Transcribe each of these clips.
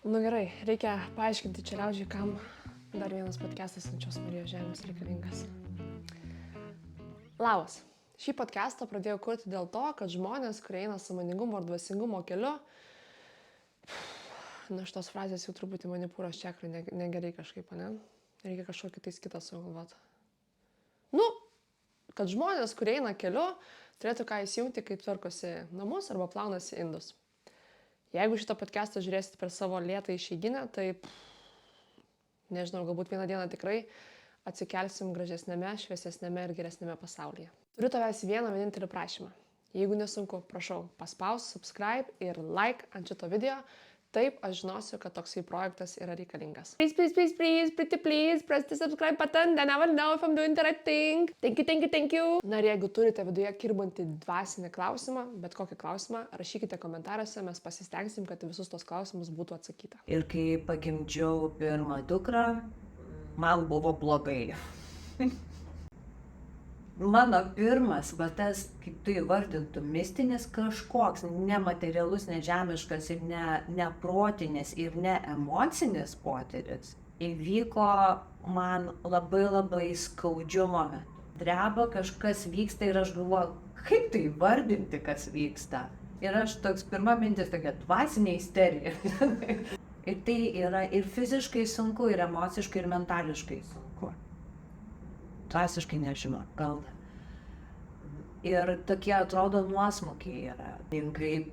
Nu gerai, reikia paaiškinti čia liaudžiai, kam dar vienas podcastas Ančios Marijos žemės reikalingas. Labas. Šį podcastą pradėjau kurti dėl to, kad žmonės, kurie eina sąmoningumo ir dvasingumo keliu, šitos frazės jau truputį manipūros čekrai negerai kažkaip, ne? Reikia kažkokį tais kitą sugalvoti. Kad žmonės, kurie eina keliu, turėtų ką įsijungti, kai tvarkosi namus arba plaunasi indus. Jeigu šitą podcastą žiūrėsit per savo lėtą išeiginę, tai, nežinau, galbūt vieną dieną tikrai atsikelsim gražesnėme, šviesesnėme ir geresnėme pasaulyje. Turiu tavęs vieną vienintelį prašymą. Jeigu nesunku, prašau, paspausk subscribe ir like ant šito video. Taip, aš žinosiu, kad toksai projektas yra reikalingas. Please, pretty please, press the subscribe button, then I will know if I'm doing the right thing. Thank you. Na ir jeigu turite viduje kirbantį dvasinį klausimą, bet kokį klausimą, rašykite komentaruose, mes pasistengsim, kad visus tos klausimus būtų atsakyta. Ir kai pagimdžiau pirmą dukrą, man buvo blogai. Mano pirmas, tas, kaip tu įvardintum, mistinis kažkoks, nematerialus, nežemiškas ir neprotinis ir ne emocinis potyris įvyko man labai skaudžiu momentu. Dreba kažkas vyksta ir aš galvoju, kaip tai įvardinti, kas vyksta. Ir aš toks pirma mintis tokia dvasinė isterija. Ir tai yra ir fiziškai sunku, ir emociškai, ir mentališkai sunku. Dvasiškai nežinau, gal. Ir tokie atrodo nuosmukiai yra,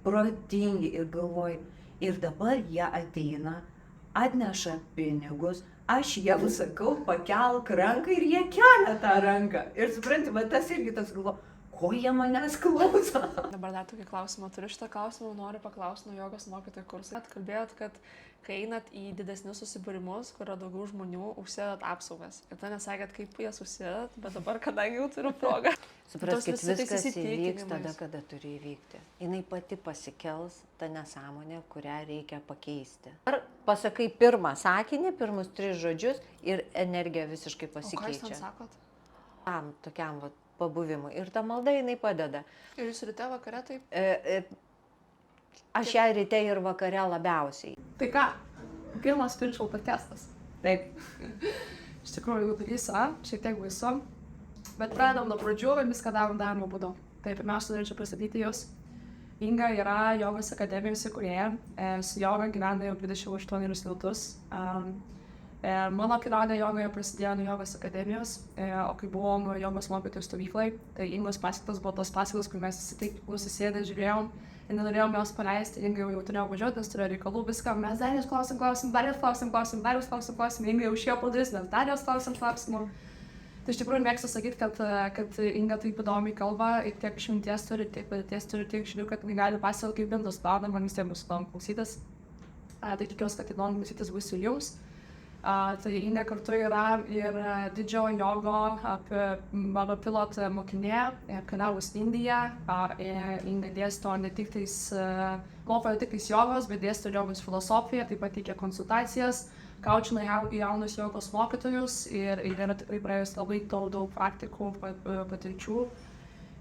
protingi ir galvoju, ir dabar jie ateina, atneša pinigus, aš jiems sakau, pakelk ranką ir jie kelia tą ranką. Ir supranti, tas irgi tas galvoju, ko jie manęs klauso. Dabar dar tokį klausimą turiu. Šitą klausimą noriu paklausti nuo jogos mokytojų kursai. Kalbėjot, kad kai einat į didesnius susibūrimus, kur yra daugiau žmonių, užsidėdat apsaugas. Ir ten nesakėt, kaip jas užsidėdat, bet dabar, kadangi jau turiu progą. Supraskit, viskas įvyks tada, kada turi įvykti. Jinai pati pasikels tą nesąmonę, kurią reikia pakeisti. Ar pasakai pirmą sakinį, pirmus 3 žodžius ir energija visiškai pasikeičia. O ką jūs ten sakot? Tokiam pabuvimui. Ir ta malda jinai padeda. Ir jūs ryte vakare taip? Aš ją ryte ir vakare labiausiai. Tai ką? Pirmas spiritual podcastas. Taip. Iš tikrųjų, baisu, šiek tiek baisu. Bet pradedam nuo pradžių ir viską darom darbo būdu. Tai pirmiausia, norėčiau pristatyti jūs. Inga yra jogos akademijos įkūrėja. Su joga gyvena jau 28 metus. Mano kelionė jogoje prasidėjo nuo jogos akademijos, o kai buvom jogos mokytojų stovyklai, tai Ingos paskaitos buvo tos paskaitos, kur mes susėdę žiūrėjom ir nenorėjom jos paleisti. Inga jau turėjo važiuoti, nes turėjo reikalų, viską. Mes dar jos klausim, Inga jau išėjo po duris, mes dar jos klausim. Tai iš tikrųjų mėgstu sakyti, kad Inga taip įdomiai kalba ir tiek išminties turi, tiek patirties turi, tiek žinių, kad gali pasakoti kaip bendras planas, man visiems bus įdomu klausytis. Tai tikiuosi, kad įdomu klausytis bus ir jums. Tai Inga kartu yra ir didžiojo jogo mano pilotą mokinė, keliavus Indiją. Inga dėsto ne tik tais jogos, bet dėsto jogos filosofiją, taip pat teikia konsultacijas, kaučina jaunus jogos mokytojus ir yra tikrai praėjus labai daug praktikų, patirčių.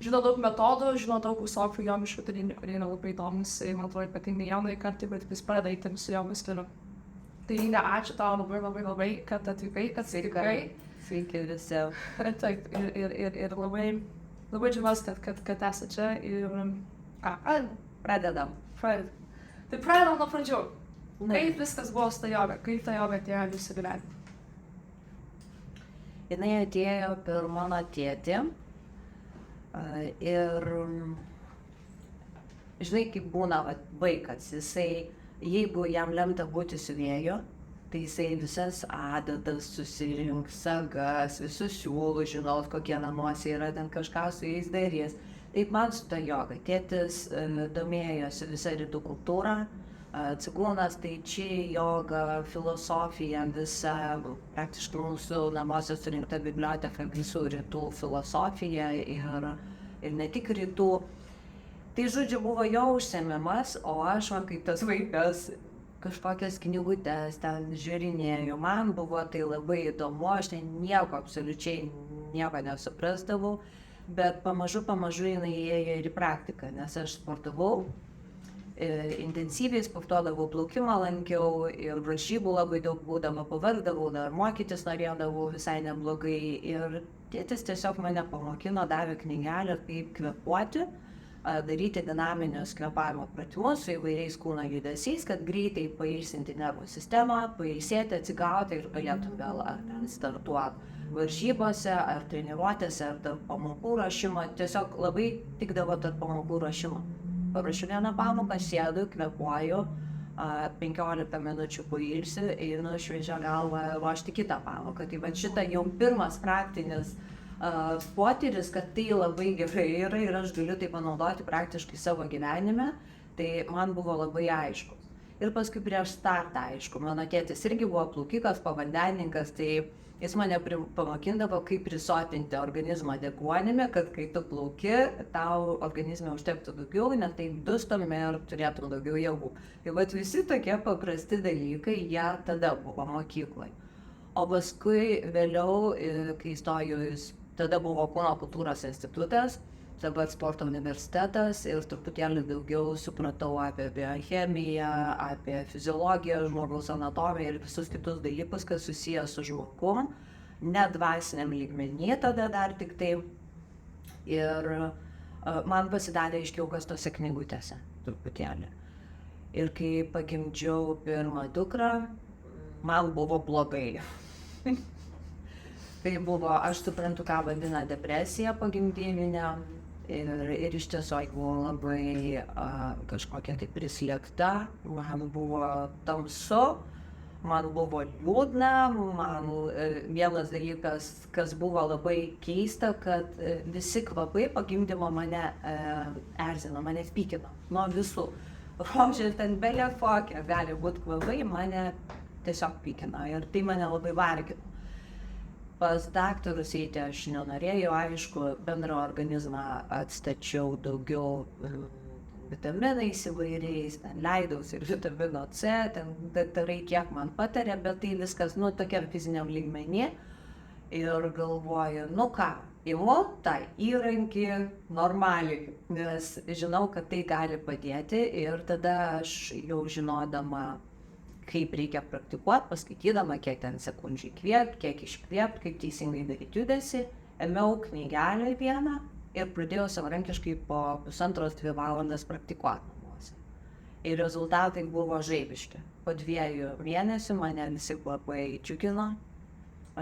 Žino daug metodų, žino daug visokių jogiškų turinių, kurie yra labai įdomus. Man atrodo, ypatingai jaunai kartai, bet vis pradeda eiti su jogos stiliu. Tai Inga, ačiū tau labai, kad atvykai, kad sveikai. Sveiki visi. Taip, ir labai džiaugiuosi, kad esate čia ir... Pradedam. Tai pradedam nuo pradžių. Kaip viskas buvo su ta joga? Kaip ta joga atėjo jūsų gyvenimą? Jinai atėjo per mano tėtį ir žinai, kaip būna vaikas, jeigu jam lemta būti siuvėju, tai jisai visas adatas susirinks, sagas, visus siūlus, žinos, kokie namuose yra, ten kažką su jais darys. Taip man su ta joga. Tėtis domėjosi visą rytų kultūrą, cigūnas, tai čia joga, filosofija, visa, praktiškai mūsų namuose surinkta biblioteka, visų rytų filosofija ir ne tik rytų. Tai žodžiu buvo jo užsiėmimas, o aš, kaip tas vaikas, kažkokias knygutes ten žiūrinėjau. Man buvo tai labai įdomu, aš ten absoliučiai nieko nesuprasdavau, bet pamažu jinai ėjo ir į praktiką, nes aš sportavau intensyviai sportuodavau, plaukimą lankiau ir varžybų labai daug būdama, pavargdavau, dar mokytis norėdavau visai neblogai. Ir tėtis tiesiog mane pamokino, davė knygelę, kaip kvėpuoti, daryti dinaminius kvėpavimo pratimus su įvairiais kūno judesiais, kad greitai pailsinti nervų sistemą, pailsėti, atsigauti ir galėtum vėl ar ten startuoti varžybose, ar treniruotėse, ar tarp pamokų rašymo. Tiesiog labai tikdavo tarp pamokų rašymo. Parašiu vieną pamoką, sėdu, kvėpuoju, 15 minučių pailsiu, einu šviežia galva ruošti kitą pamoką. Tai va šitą jau pirmas praktinis potyris, kad tai labai gerai yra ir aš galiu tai panaudoti praktiškai savo gyvenime, tai man buvo labai aišku. Ir paskui prieš startą, aišku, mano tėtis irgi buvo plaukikas, pavandenininkas, tai jis mane pamokindavo, kaip prisotinti organizmą deguonimi, kad kai tu plauki, tau organizme užtektų daugiau, net tai dustum ir turėtum daugiau jėgų. Ir vat visi tokie paprasti dalykai, jie tada buvo mokykloje. O paskui vėliau, kai įstojau, tada buvo Kūno kultūros institutas, dabar sporto universitetas ir truputėlį daugiau supratau apie biochemiją, apie fiziologiją, žmogaus anatomiją ir visus kitus dalykus, kas susijęs su žmogum, ne dvasiniam lygmenyje tada dar tik tai. Ir man pasidarė aiškiau, kas tose knygutėse truputėlį. Ir kai pagimdžiau pirmą dukrą, man buvo blogai. Tai buvo, aš suprantu, ką vadina depresija pogimdyvinė. Ir iš tiesų buvo labai kažkokia tai prislėgta, man buvo tamsu, man buvo liūdna, man vienas dalykas, kas buvo labai keista, kad visi kvapai pagimdymo mane erzino, mane pykino nuo visų. Rožė ten belia kokia gali būti kvapai, mane tiesiog pykino ir tai mane labai vargino. Pas daktarus eiti aš nenorėjau, aišku, bendrą organizmą atstačiau daugiau vitaminais įvairiais, ten leidausi ir vitamino C, ten daktarai kiek man patarė, bet tai viskas, tokiam fiziniam lygmenį. Ir galvoju, ką, imu tą įrankį normaliai, nes žinau, kad tai gali padėti ir tada aš jau žinodama, kaip reikia praktikuoti, paskaitydama, kiek ten sekundžių įkvėpti, kiek iškvėpti, kaip teisingai daryti judesį, ėmiau knygelę vieną ir pradėjau savarankiškai po 1,5–2 valandas praktikuoti namuose. Ir rezultatai buvo žaibiški. Po 2 mėnesių mane visi kvapai džiugino,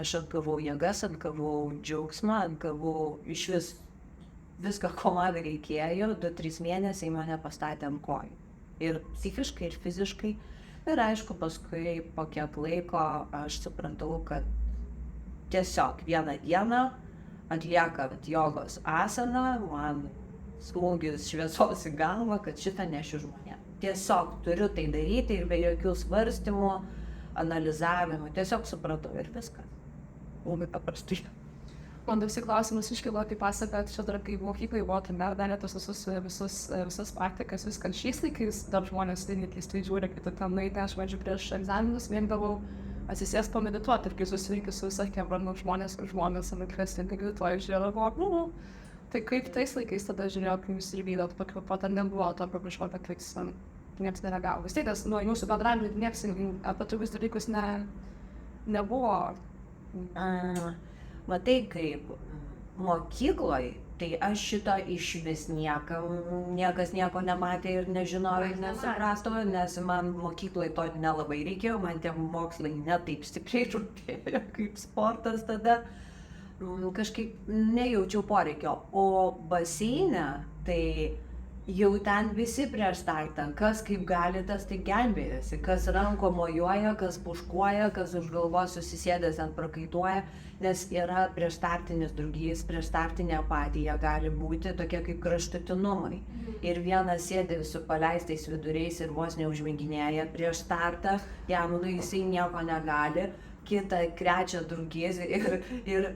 aš atgavau jėgas, atgavau džiaugsmą, atgavau iš viską, ko man reikėjo, 2–3 mėnesiai mane pastatė ant kojų. Ir psichiškai, ir fiziškai. Ir aišku, paskui po kiek laiko aš supratau, kad tiesiog vieną dieną atliekant jogos asaną, man smūgis šviesos į galvą, kad šitą nešiu žmonėm. Tiesiog turiu tai daryti ir be jokių svarstymų, analizavimų, tiesiog supratau ir viskas. Labai paprastai. Man visi klausimus iškilo, kaip pasakot, čia dar kai mokyklai buvo, tai darė tos visas praktikas, viskas šiais laikais, dar žmonės keistai žiūri, kai tu ten nueiti, aš važiuoju prieš egzaminus, mėgdavau atsisės pamedituoti ir kai susirinkti su visokiem žmonės, ar kvestinti, tai medituoju, žiūrėjau, tai kaip tais laikais tada žiūrėjau, kai jūs įvykdot, pakvėpuot, ar nebuvo to kažkokio kliks, nieks nereagavo. Vis tiek, jūsų bendravimai, nieks apie tokius dalykus nebuvo. Matai, kaip mokykloje, tai aš šito išvis niekas nieko nematė ir nežinojo ir nesuprasto, nes man mokykloje to nelabai reikėjo, man tie mokslai netaip stipriai rūpėjo kaip sportas tada, kažkaip nejaučiau poreikio. O baseine, tai jau ten visi prieš startą, kas kaip gali, tas tai gelbėjasi, kas ranko mojuoja, kas puškuoja, kas už galvos susisėdęs ant prakaituoja, nes yra prieš startinis drugys, prieš startinė apatija gali būti tokie kaip kraštutinumai. Ir vienas sėdi su paleistais viduriais ir vos neužminginėja prieš startą, jam jisai nieko negali, kitą krečia drugys ir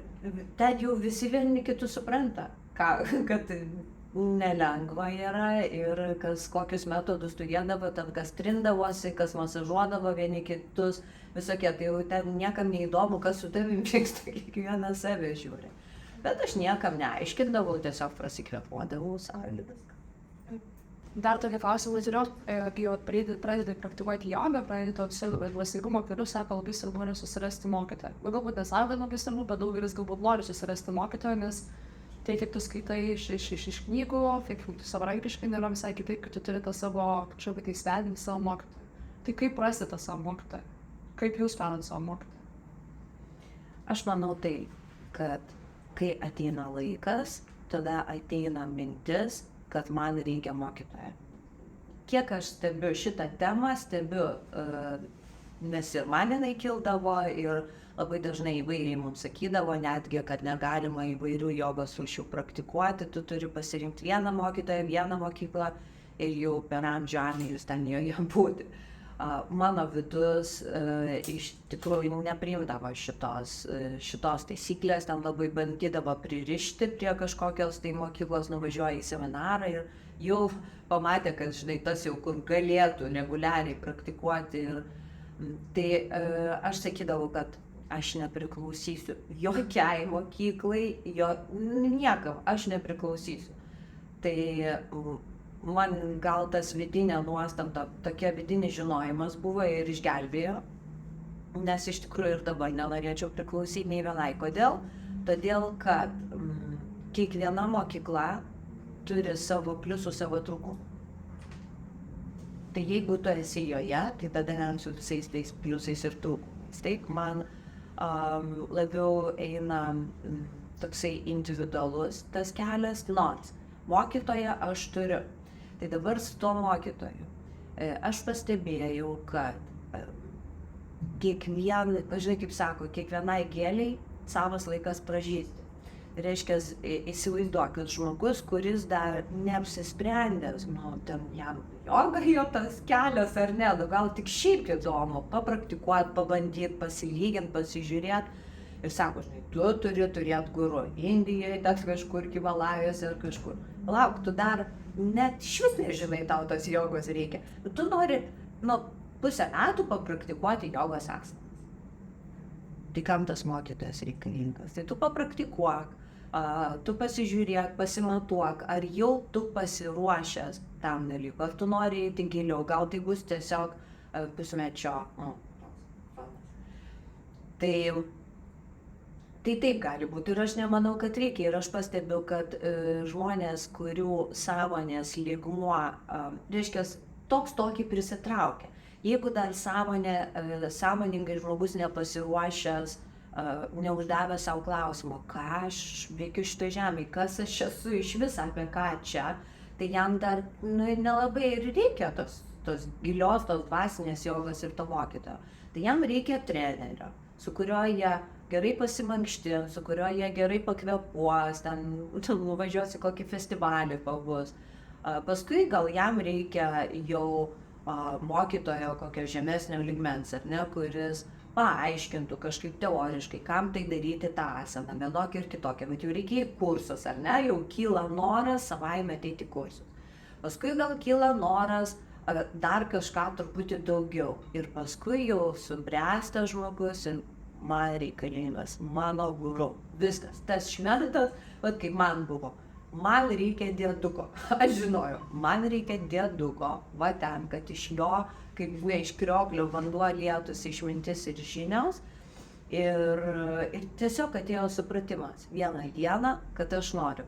ten jau visi vieni kitus supranta, kad nelengva yra ir kokius metodus turėdavo, ten kas trindavosi, kas masažuodavo vieni kitus, visokie, tai jau ten niekam neįdomu, kas su tavim vyksta, kiekvieną save žiūri. Bet aš niekam neaiškindavau, tiesiog prasikvėpuodavau sąlygas. Dar tokį klausimą turiu, kai jau pradedi praktikuoti jogą, pradedi to dvasingumo keliu, sako, labai svarbu yra susirasti mokytoją. Galbūt nesako, kad labai svarbu, bet daugelis galbūt nori susirasti mokytoją, nes tai, kaip tu skaitai iš knygų, tai kaip tu savarankiškai, nėra visai kitaip, kad tu turi tą savo kažkokį tai svedinį savo mokytoją. Tai kaip rasti tą savo mokytoją? Kaip jūs randat savo mokytoją? Aš manau tai, kad kai ateina laikas, tada ateina mintis, kad man reikia mokytojo. Kiek aš stebiu šitą temą, nes ir man jinai kildavo ir labai dažnai įvairiai mums sakydavo, netgi, kad negalima įvairių jogos rūšių praktikuoti, tu turi pasirinkti vieną mokytoją, vieną mokyklą ir jau per amžių amžius ten joje būti. Mano vidus iš tikrųjų nepriimdavo šitos taisyklės, ten labai bandydavo pririšti prie kažkokios tai mokyklos, nuvažiuoja į seminarą ir jau pamatė, kad žinai, tas jau kur galėtų reguliariai praktikuoti. Tai aš sakydavau, kad aš nepriklausysiu jokiai mokyklai, niekam aš nepriklausysiu. Tai man gal tas vidinė nuostata, tokia vidinis žinojimas buvo ir išgelbėjo, nes iš tikrųjų ir dabar nenorėčiau priklausyti nei vienai. Kodėl? Todėl, kad kiekviena mokykla turi savo pliusų, savo trūkumų. Tai jeigu tu esi joje, tai tada su visais tais pliusais ir trūkumais. Taip, man labiau eina toksai individualus tas kelias, nors mokytoją aš turiu. Tai dabar su tuo mokytoju aš pastebėjau, kad žinai, kaip sako, kiekvienai gėliai savas laikas pražysti. Reiškia, įsivaizduok, kad žmogus, kuris dar neapsisprendęs, ten jam joga jo tas kelias ar ne, gal tik šiaip įdomu, papraktikuoti, pabandyti, pasilyginti, pasižiūrėti. Ir sako, žinai, tu turi turėti guru Indijoje, tas kažkur Himalajose ar kažkur. Lauk, tu dar net švis nežinai, tau tos jogos reikia. Tu nori pusę metų papraktikuoti jogos asanas. Tai kam tas mokytojas reikalingas? Tai tu papraktikuok, tu pasižiūrėk, pasimatuok, ar jau tu pasiruošęs tam dalykui, ar tu nori eiti giliau, gal tai bus tiesiog pusmečio. Tai taip gali būti ir aš nemanau, kad reikia. Ir aš pastebiu, kad žmonės, kurių sąmonės lygmuo, reiškia, toks tokį prisitraukia. Jeigu dar sąmoningai žmogus nepasiruošęs, neuždavęs savo klausimo, ką aš veikiu šitoj žemėje, kas aš esu iš vis, apie ką čia, tai jam dar nelabai ir reikia tos gilios, tos dvasinės jogos ir to mokytojo. Tai jam reikia trenerio, su kuriuo jie gerai pasimankštins, su kuriuo jie gerai pakvėpuos, ten nuvažiuos į kokį festivalį pabus. Paskui gal jam reikia jau mokytojo kokio žemesnio lygmens, ar ne, kuris paaiškintų kažkaip teoriškai, kam tai daryti tą asaną, vienokį ir kitokį, bet jau reikia į kursus, ar ne, jau kyla noras savaime ateiti į kursus. Paskui gal kyla noras dar kažką truputį daugiau ir paskui jau subręsta žmogus ir man reikalingas, mano guru, viskas, tas šventas, vat kaip man buvo. Man reikia dieduko, aš žinojau, man reikia dieduko, va ten, kad iš jo, kaip buvo iš krioklio vanduo lietųsi išmintis ir žinios. Ir tiesiog atėjo supratimas vieną dieną, kad aš noriu.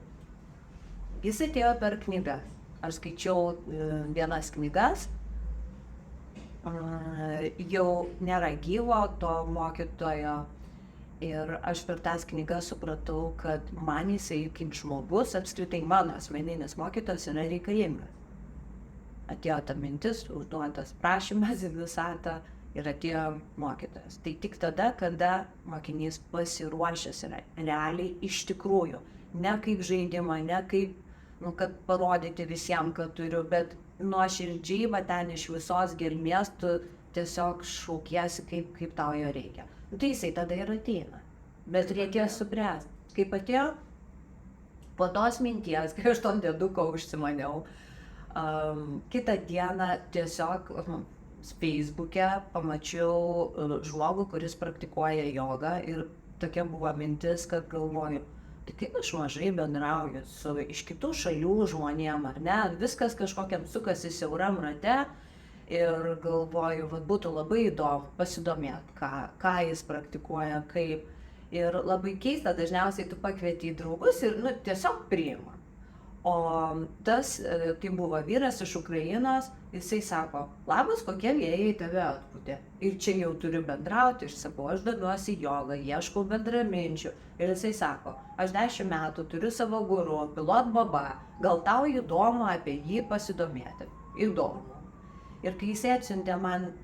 Jis atėjo per knygas. Aš skaičiau vienas knygas, jau nėra gyvo to mokytojo. Ir aš per tas knygas supratau, kad man jisai kaip žmogus, apskritai mano asmeninis mokytojas yra reikalingas. Atėjo ta mintis, užduotas prašymas į visatą ir atėjo mokytojas. Tai tik tada, kada mokinys pasiruošęs yra realiai iš tikrųjų. Ne kaip žaidimą, ne kaip, kad parodyti visiems, kad turiu, bet nuoširdžiai, va ten iš visos gelmės tu tiesiog šaukiesi, kaip tau jo reikia. Tai jisai tada ir ateina. Bet reikėjo supręsti. Kaip atėjo, po tos minties, kai aš tom dieduko užsimaniau, kitą dieną tiesiog Facebook'e pamačiau žmogų, kuris praktikuoja jogą ir tokia buvo mintis, kad galvoju, tai kaip aš mažai bendrauju su iš kitų šalių žmonėm, ar ne, viskas kažkokiam sukasi siauram rate ir galvoju, vat būtų labai įdomu pasidomėti, ką jis praktikuoja, kaip. Ir labai keista, dažniausiai tu pakvieti į draugus ir tiesiog priima. O tas, tai buvo vyras iš Ukrainos, jisai sako, labas, kokie vėjai tave atpūtė. Ir čia jau turiu bendrauti, aš sakau, aš domiuosi jogą, ieškau bendraminčių. Ir jisai sako, aš 10 metų turiu savo guru, Pilot Baba, gal tau įdomu apie jį pasidomėti. Įdomu. Ir kai jisai atsiuntė man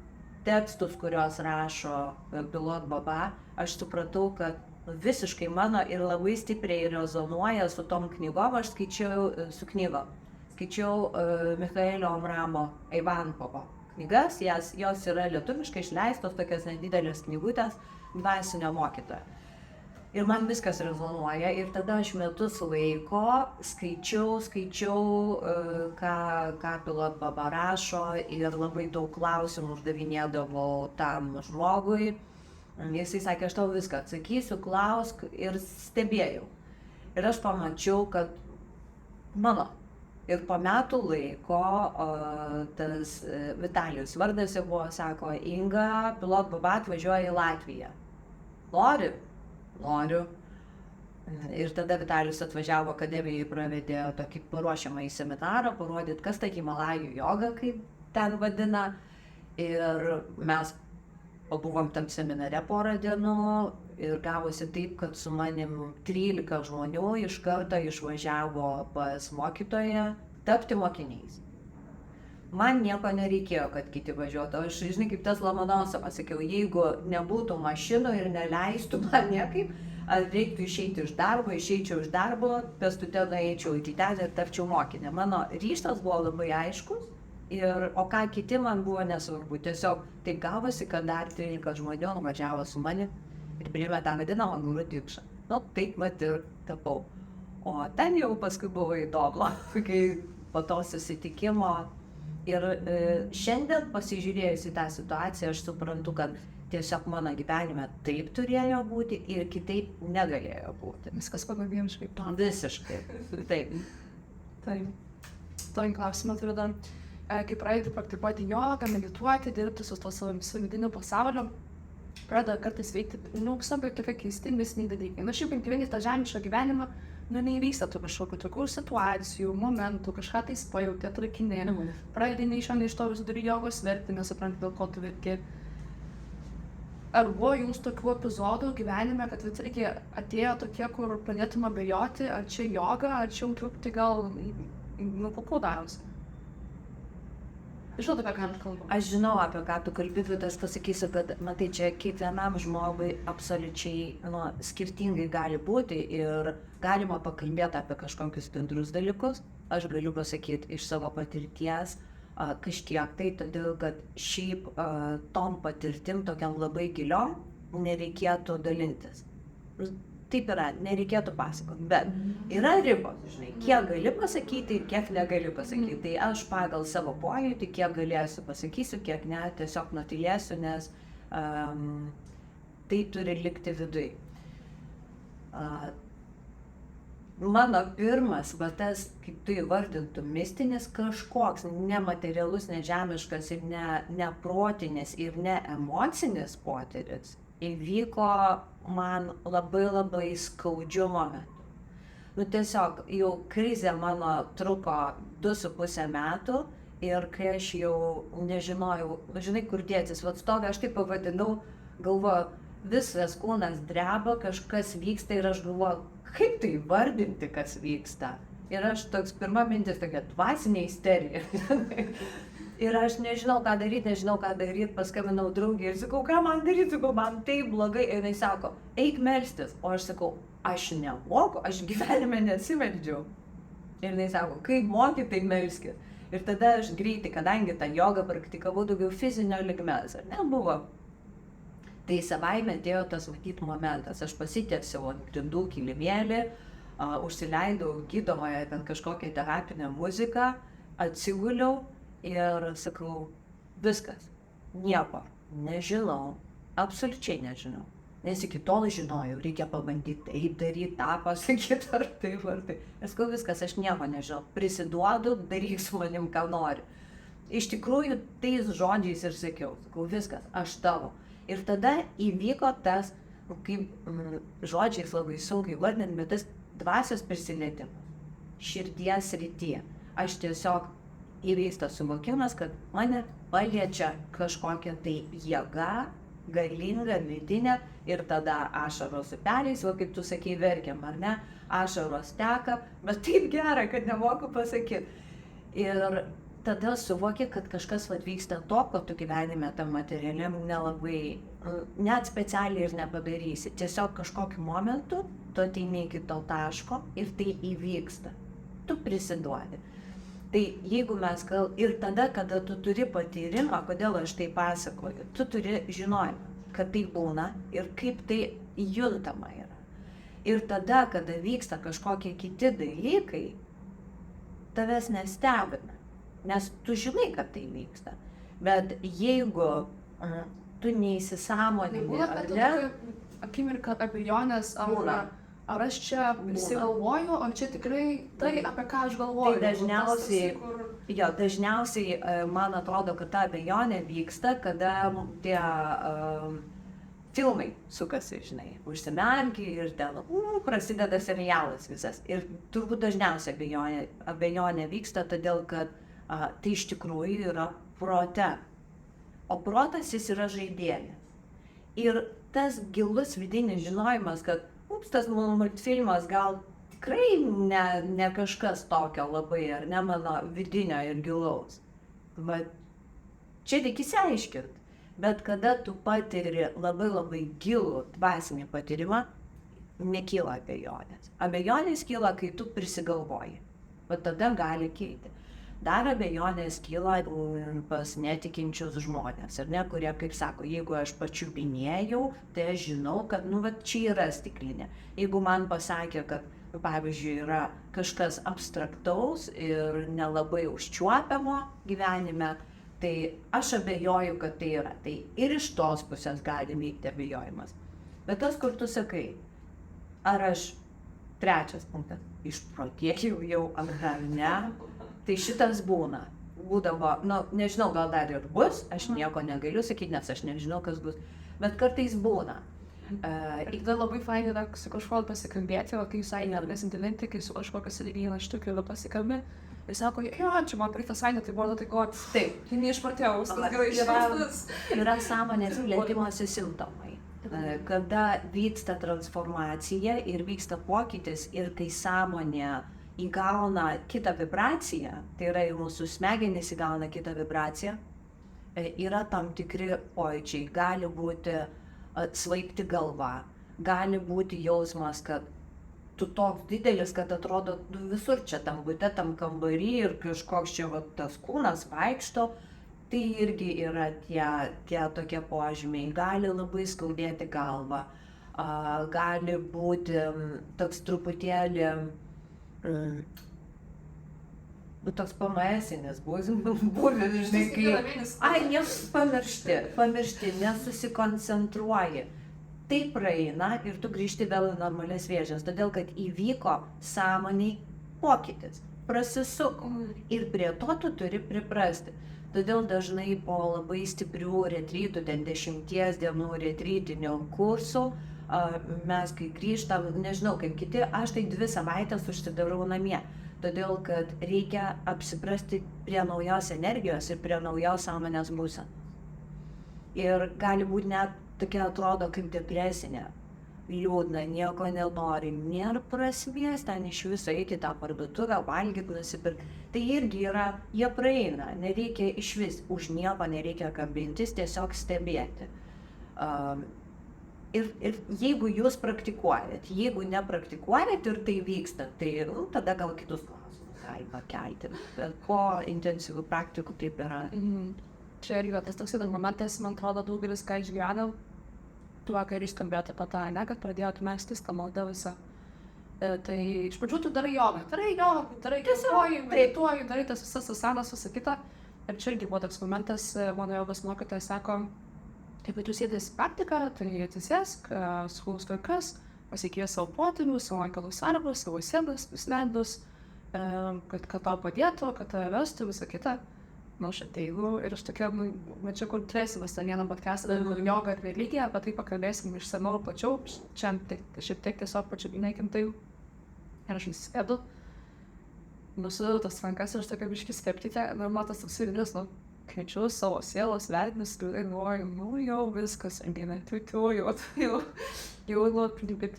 tekstus, kuriuos rašo Pilot Baba, aš supratau, kad visiškai mano ir labai stipriai rezonuoja su tom knygom, aš skaičiau su knygom. Skaičiau Michaelio Omramo Ivankovo knygas, jos yra lietuviškai išleistos, tokios nedidelės knygutės, dvasinio mokytojo. Ir man viskas rezonuoja ir tada aš metus laiko skaičiau, ką Pilot Baba rašo ir labai daug klausimų uždavinėdavau tam žmogui. Jisai sakė, aš tau viską atsakysiu, klausk ir stebėjau. Ir aš pamačiau, kad mano. Ir po metų laiko tas Vitalijus vardas jau buvo, sako, Inga, Pilot Baba atvažiuoja į Latviją. Noriu. Ir tada Vitalijus atvažiavo akademijai, pravedė tokį paruošiamą į seminarą, parodyti, kas tai Himalajų joga, kaip ten vadina. Ir mes pabuvom tam seminare porą dienų ir gavosi taip, kad su manim 13 žmonių iš karto išvažiavo pas mokytoją tapti mokiniais. Man nieko nereikėjo, kad kiti važiuotų. Aš, žinai, kaip tas Lomonosovas, sakiau, jeigu nebūtų mašinų ir neleistų man niekaip, ar reiktų išeiti iš darbo, išeičiau iš darbo, pėstute nueičiau į teatrą ir tapčiau mokinė. Mano ryžtas buvo labai aiškus. O ką kiti man buvo nesvarbu, tiesiog taip gavosi, kad dar 13 žmonių važiavo su manim ir priėmė tą vadinamą guru dikšą. Taip mat ir tapau. O ten jau paskui buvo įdomu, kai po to susitikimo. Ir šiandien pasižiūrėjus į tą situaciją, aš suprantu, kad tiesiog mano gyvenime taip turėjo būti ir kitaip negalėjo būti. Viskas pagal vienškai. Visiškai. Taip. Toj klausimą turiu dar. Kai pradedi praktikuoti jogą, medituoti, dirbti su to savo vidiniu pasauliu, pradeda kartais veikti, labai tokie keisti invesiniai dalykai. Šiaip gyveni tą žemišką gyvenimą, neįvyksta tų kažkokių tokių situacijų, momentų, kažką tais pajauti, atrakinė. Pradedi iš to vidury jogos verti, nesupranti, dėl ko tu verki. Ar buvo jums tokių epizodų gyvenime, kad atėjo tokie, kur pradėtum abejoti, ar čia joga, ar čia truputį gal darosi? Žinau, apie ką aš kalbu. Aš žinau, apie ką tu kalbi, bet aš pasakysiu, kad, matai, čia kiekvienam žmogui absoliučiai skirtingai gali būti ir galima pakalbėti apie kažkokius bendrus dalykus. Aš galiu pasakyti iš savo patirties kažkiek tai, todėl kad šiaip tom patirtim tokiam labai giliom nereikėtų dalintis. Taip yra, nereikėtų pasakoti, bet yra ribos, žinai, kiek gali pasakyti ir kiek negali pasakyti. Tai aš pagal savo pojūtį, kiek galėsiu pasakysiu, kiek ne, tiesiog nutylėsiu, nes tai turi likti viduj. Mano pirmas, tas, kaip tu įvardintum, mistinis kažkoks nematerialus, nežemiškas ir neprotinis ir neemocinis potyris įvyko man labai skaudžiu momentu. Tiesiog jau krizė mano truko 2,5 metų ir kai aš jau nežinojau, žinai, kur dėtis, stovi, aš taip pavadinau, galvoju, visas kūnas dreba, kažkas vyksta ir aš galvoju, kaip tai vardinti, kas vyksta. Ir aš toks pirma mintis tokia dvasinė isterija. Ir aš nežinau, ką daryti, paskambinau draugei ir sakau, ką man daryti, sakau, man taip blogai. Ir jinai sako, eik melstis. O aš sakau, aš nemoku, aš gyvenime nesimeldžiau. Ir jinai sako, kaip moki, tai melskis. Ir tada aš greitai, kadangi tą jogą praktikavau daugiau fizinio lygmens, ar ne buvo. Tai savaime atėjo tas matyt momentas. Aš pasitiesiau ant grindų kilimėlį, užsileidau gydomoje ten kažkokią terapinę muziką, atsiguliau. Ir sakau, viskas, nieko, nežinau, absoliučiai nežinau. Nes iki tol žinojau, reikia pabandyti tai daryti, tą pasakyti, ar taip, ar taip. Nes kol viskas, aš nieko nežinau. Prisiduodu, daryk su manim, ką nori. Iš tikrųjų, tais žodžiais ir sakiau, sakau, viskas, aš tavo. Ir tada įvyko tas, kaip žodžiais labai sunkiai vardinant, bet tas dvasios prisilietimas, širdies rytyje. Aš tiesiog įvyksta suvokimas, kad mane paliečia kažkokia tai jėga, galinga, vidinė, ir tada ašaros upeliais, va kaip tu sakei, verkiam, ar ne, ašaros teka, bet taip gera, kad nemoku pasakyti. Ir tada suvoki, kad kažkas vyksta to, ko tu gyvenime tam materialiam nelabai, net specialiai ir nepadarysi. Tiesiog kažkokiu momentu tu ateini iki to taško ir tai įvyksta. Tu prisiduodi. Tai jeigu mes ir tada, kada tu turi patyrimą, kodėl aš tai pasakoju, tu turi žinojimą, kad tai būna ir kaip tai juntama yra. Ir tada, kada vyksta kažkokie kiti dalykai, tavęs nestebina, nes tu žinai, kad tai vyksta. Bet jeigu tu neįsisąmonini, ar ne? Akimirka abejonės, ar aš čia prisigalvoju, o čia tikrai tai, apie ką aš galvoju. Tai dažniausiai, man atrodo, kad ta abejonė vyksta, kada tie filmai sukasi, žinai, užsimerki ir ten prasideda serialas visas. Ir turbūt dažniausiai abejonė vyksta, todėl kad tai iš tikrųjų yra prote. O protas jis yra žaidėjas. Ir tas gilus vidinis žinojimas, kad tas multfilmas gal tikrai ne kažkas tokio labai, ar ne mano vidinio ir gilaus. Bet čia reikia išsiaiškinti. Bet kada tu patiri labai gilų dvasinį patyrimą, nekyla abejonės. Abejonės kyla, kai tu prisigalvoji. Bet tada gali kilti. Dar abejonės kyla pas netikinčius žmonės, ar ne, kurie, kaip sako, jeigu aš pačiupinėjau, tai aš žinau, kad, čia yra stiklinė. Jeigu man pasakė, kad, pavyzdžiui, yra kažkas abstraktaus ir nelabai užčiuopiamo gyvenime, tai aš abejoju, kad tai yra. Tai ir iš tos pusės gali vykti abejojimas. Bet tas, kur tu sakai, ar aš, trečias punktas, išprotėjau jau, ar ne? Tai šitas būdavo, nežinau, gal dar ir bus, aš nieko negaliu sakyti, nes aš nežinau, kas bus, bet kartais būna. Ir tada labai fainai yra su kažkuo pasikalbėti, o kai jūs sakėte, intelektai, kai su kažkuo vieną iš tokių pasikalbė, ir sako, jo, čia man praeitą savaitę, tai buvo tai ko, taip, tai neišprotėjau, yra sąmonės plėtimosi simptomai. Kada vyksta transformacija ir vyksta pokytis ir kai sąmonė įgauna kitą vibraciją, tai yra ir mūsų smegenys įgauna kitą vibraciją, yra tam tikri pojūčiai, gali būti svaigti galva, gali būti jausmas, kad tu toks didelis, kad atrodo visur čia tam bute, tam kambarį ir kažkoks čia tas kūnas vaikšto, tai irgi yra tie tokie požymiai, gali labai skaudėti galvą, gali būti toks truputėlį toks PMS-inis būvis, žinai, kai pamiršti, nesusikoncentruoji. Tai praeina ir tu grįžti vėl į normalias vėžes, todėl kad įvyko sąmoniai pokytis, prasisuko ir prie to tu turi priprasti. Todėl dažnai po labai stiprių retrytų, 10 dienų retrytinių kursų, mes kai grįžtam, nežinau kaip kiti, aš tai 2 savaitės užsidarau namie, todėl kad reikia apsiprasti prie naujos energijos ir prie naujos sąmonės būsenos. Ir gali būti net tokia atrodo kaip depresinė, liūdna, nieko nenori, nėra prasmės ten iš viso eiti tą parduotuvę, valgyti, nusipirkti. Tai irgi yra, jie praeina, nereikia iš vis, už nieko nereikia kabintis, tiesiog stebėti. Ir jeigu jūs praktikuojat, jeigu nepraktikuojat ir tai vyksta, tai tada gal kitus klausimus galima kelti. Bet po intensyvių praktikų taip yra. Čia irgi tas toks įdomus momentas, man atrodo, daugelis ką išgyvenau, tuo, kai išskambėjote apie tą, kad pradėjot mestis tą maldą visą. Tai iš pradžių tu darai jogą, darai kėsuoji, medituoji, darai tas visas asanas, visą kitą. Ir čia irgi buvo toks momentas, mano jogos mokytojas sako, Taip pat jūs sėdės praktiką, tai atsisėsk, sukūrus rankas, pasikvies savo potėmius, savo angelus sargus, savo sėdas, visledus, kad tau padėtų, kad tave vestų, visą kitą. Nu, aš ateinu ir aš tokia, mačiau, kur turėsimas ten vieną podcastą, joga ir religija, apie tai pakalbėsim išsamiau plačiau, čia šiek tiek tiesiog pačiupinėkim tai. Ir aš įsėdu, nusidedu tas rankas ir aš tokia biškį skeptikė, ir man tas toks vidinis, kviečiu savo sielos vedinius, ir galvoju, jau viskas, jau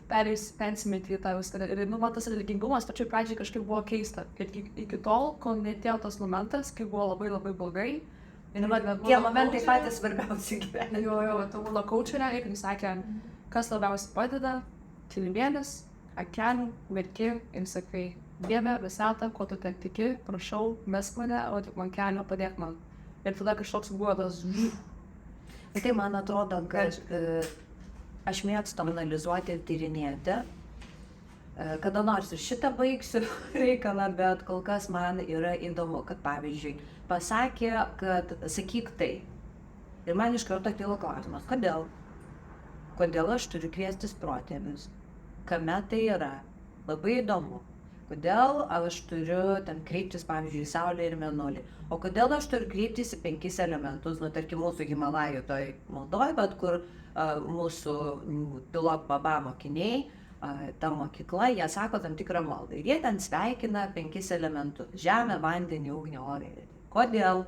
persimeti į tą viską. Ir man tas religingumas pačioj pradžiai kažkaip buvo keista, kad iki tol, kol netėjo tas momentas, kai buvo labai labai blogai. Tie momentai patys svarbiausi gyvenime. Jo, tu buvo kaučerė ir jis sakė, kas labiausiai padeda, tyrimėlis, akelių, verki ir sakai, Dieve, visatą, ko tu ten tiki, prašau, mesk mane, o tik man kelio padėk man. Ir tada kažkoks buvo tas Tai man atrodo, kad aš mėgstu analizuoti ir tyrinėti. Kada nors ir šitą baigsiu reikalą, bet kol kas man yra įdomu, kad pavyzdžiui, pasakė, kad sakyk tai. Ir man iš karto kilo klausimas, kodėl? Kodėl aš turiu kviestis protėvius? Kame tai yra? Labai įdomu. Kodėl aš turiu ten kreiptis, pavyzdžiui, į Saulę ir Mėnulį? O kodėl aš turiu kreiptis į 5 elementus, tarkim, mūsų Himalajų toj Moldoj, bet kur mūsų Pilok Baba mokiniai, ta mokykla, jie sako tam tikrą maldą. Ir jie ten sveikina 5 elementus - žemę, vandenį, ugnį, orą. Kodėl?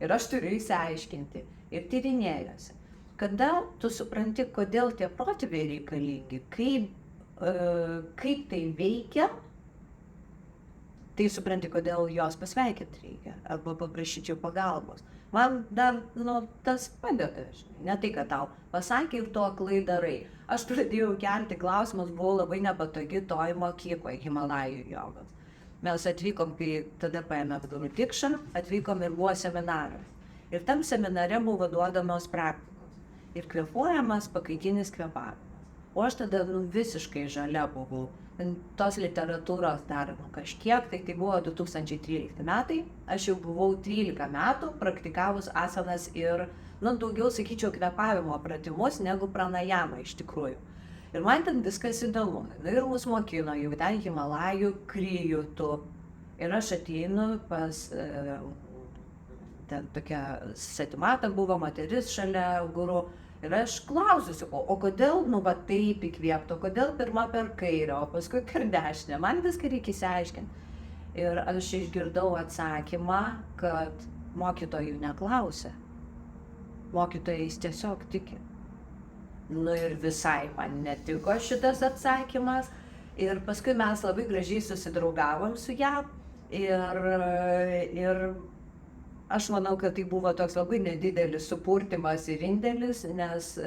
Ir aš turiu įsiaiškinti. Ir tyrinėjusi. Kada tu supranti, kodėl tie protėviai reikalingi, kaip tai veikia, tai supranti, kodėl jos pasveikinti reikia, arba paprašyčiau pagalbos. Man dar, tas padeda, ne tai, kad tau pasakė ir to aklai darai. Aš pradėjau kelti klausimus, buvau labai nepatogi toj mokykloje, Himalajų jogos. Mes atvykom, kai tada paėmė Guru Dikšą, atvykom ir buvo seminaras. Ir tam seminare buvo duodamos praktikos. Ir kvėpuojamas pakaitinis kvėpavimas. O aš tada visiškai žalia buvau. Tos literatūros dar kažkiek, tai buvo 2013 metai, aš jau buvau 13 metų praktikavus asanas ir, daugiau, sakyčiau, kvėpavimo pratimus negu pranajamą iš tikrųjų. Ir man ten viskas įdomu. Ir mus mokino jau ten Himalajų krijutų. Ir aš ateinu pas, ten tokia svetimata buvo, moteris šalia guru. Ir aš klausiu, o kodėl, taip įkvėpto, kodėl pirmą per kairę, o paskui per dešinę, man viską reikia išsiaiškinti. Ir aš išgirdau atsakymą, kad mokytojų neklausia. Mokytojais tiesiog tiki. Ir visai man netiko šitas atsakymas. Ir paskui mes labai gražiai susidraugavom su ją. Ir aš manau, kad tai buvo toks labai nedidelis supurtimas ir indėlis, nes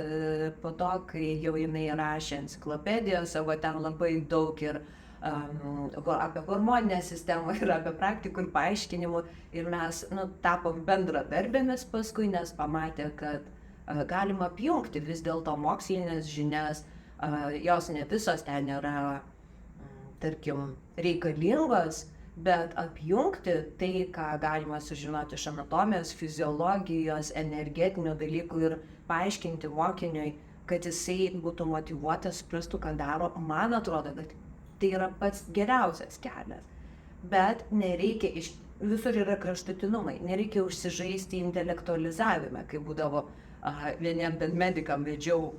po to, kai jau jinai rašė enciklopediją savo, ten labai daug ir apie hormoninę sistemą ir apie praktikų ir paaiškinimų. Ir mes tapom bendradarbėmis paskui, nes pamatė, kad galima apjungti vis dėlto mokslinės žinias, jos ne visos ten yra, tarkim, reikalingos, bet apjungti tai, ką galima sužinoti iš anatomijos, fiziologijos, energetinių dalykų ir paaiškinti mokiniui, kad jisai būtų motyvuotas, suprastų, ką daro, man atrodo, kad tai yra pats geriausias kelias. Bet nereikia, visur yra kraštutinumai, nereikia užsižaisti intelektualizavime, kai būdavo vieniem bent medikam vedžiau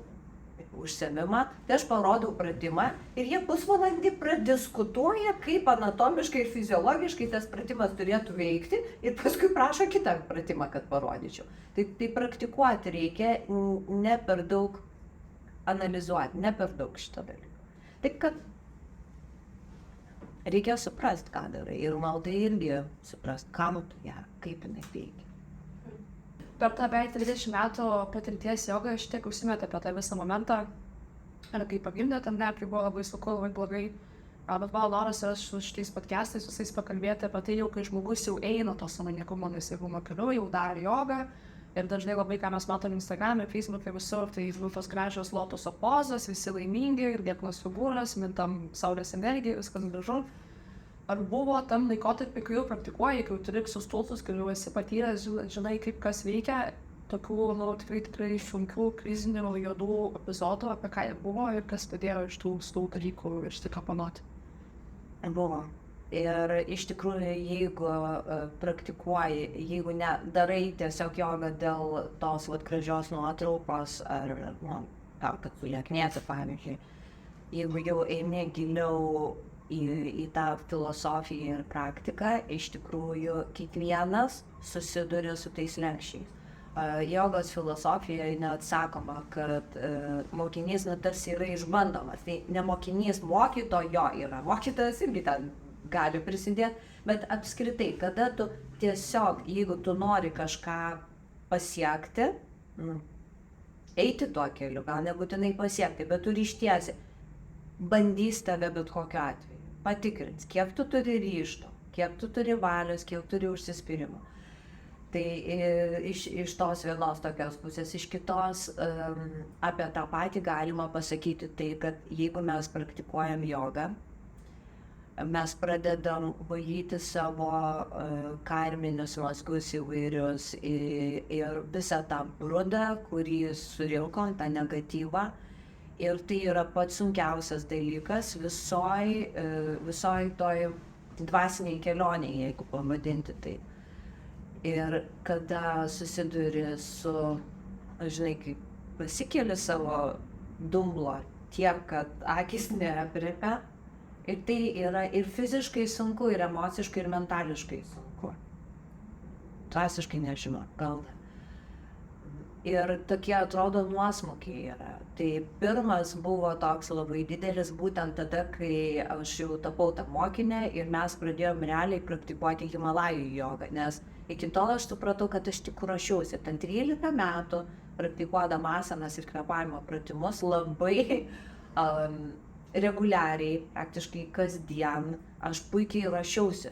užsiėmimą, tai aš parodau pratimą ir jie pusvalandį pradiskutuoja, kaip anatomiškai ir fiziologiškai tas pratimas turėtų veikti ir paskui prašo kitą pratimą, kad parodyčiau. Tai praktikuoti reikia, ne per daug analizuoti, ne per daug šitą dalyką. Taip, kad reikia suprasti, ką darai ir maldai irgi suprasti, kam tu ją, kaip jinai veikia. Per tą beveik 30 metų patirties jogą aš tiek užsimetė apie tą visą momentą. Ir kai pagimdė tam kai buvo labai sunku, labai blogai. Bet mano noras yra su šitais podcastais visais pakalbėti apie tai jau, kai žmogus jau eina to sąmoningumo nuoseklumo keliu, jau daro jogą. Ir dažnai labai, ką mes matom Instagram'e, Facebook'e visur, tai tos gražios lotoso pozos, visi laimingi ir lieknos figūros, mintam saulės energiją, viskas gražu. Ar buvo tam laikotarpį, kai jau praktikuoji, kai jau turi visus tulsus, kai jau esi patyręs, žinai, kaip kas veikia, tokių, tikrai sunkių, krizinių, juodų epizodų, apie ką jie buvo ir kas padėjo iš tų dalykų iš tikrųjų panoti? Buvo. Ir iš tikrųjų, jeigu praktikuoji, jeigu ne darai tiesiog jogą dėl tos gražios nuotraukos ar, kad sulieknėti, pavyzdžiui, jeigu jau eini giliau į tą filosofiją ir praktiką, iš tikrųjų kiekvienas susiduria su tais slenksčiais. Jogos filosofijoje neatsakoma, kad mokinys tarsi yra išbandomas. Tai ne mokinys mokytojo yra, mokytojas irgi ten gali prisidėti, bet apskritai, kada tu tiesiog, jeigu tu nori kažką pasiekti, eiti tuo keliu, gal nebūtinai pasiekti, bet tu ryštiesi, bandys tave bet kokiu atveju, patikrins, kiek tu turi ryžto, kiek tu turi valios, kiek turi užsispyrimo. Tai iš tos vienos tokios pusės, iš kitos apie tą patį galima pasakyti tai, kad jeigu mes praktikuojam jogą, mes pradedam valyti savo karminius mazgus įvairius ir visą tą brudą, kurį surinkom, tą negatyvą. Ir tai yra pats sunkiausias dalykas visoj toj dvasiniai kelioniai, jeigu pavadinti tai. Ir kada susiduri su, žinai, kai pasikeli savo dumblo tiek, kad akis neaprėpia, ir tai yra ir fiziškai sunku, ir emociškai, ir mentališkai sunku. Dvasiškai nežinau, gal. Ir tokie atrodo nuosmukiai yra. Tai pirmas buvo toks labai didelis būtent tada, kai aš jau tapau tą mokinę ir mes pradėjom realiai praktikuoti Himalajų jogą, nes iki tol aš supratau, kad aš tik ruošiausi. Ten 13 metų praktikuodama asanas ir kvėpavimo pratimus labai reguliariai, praktiškai kasdien, aš puikiai ruošiausi.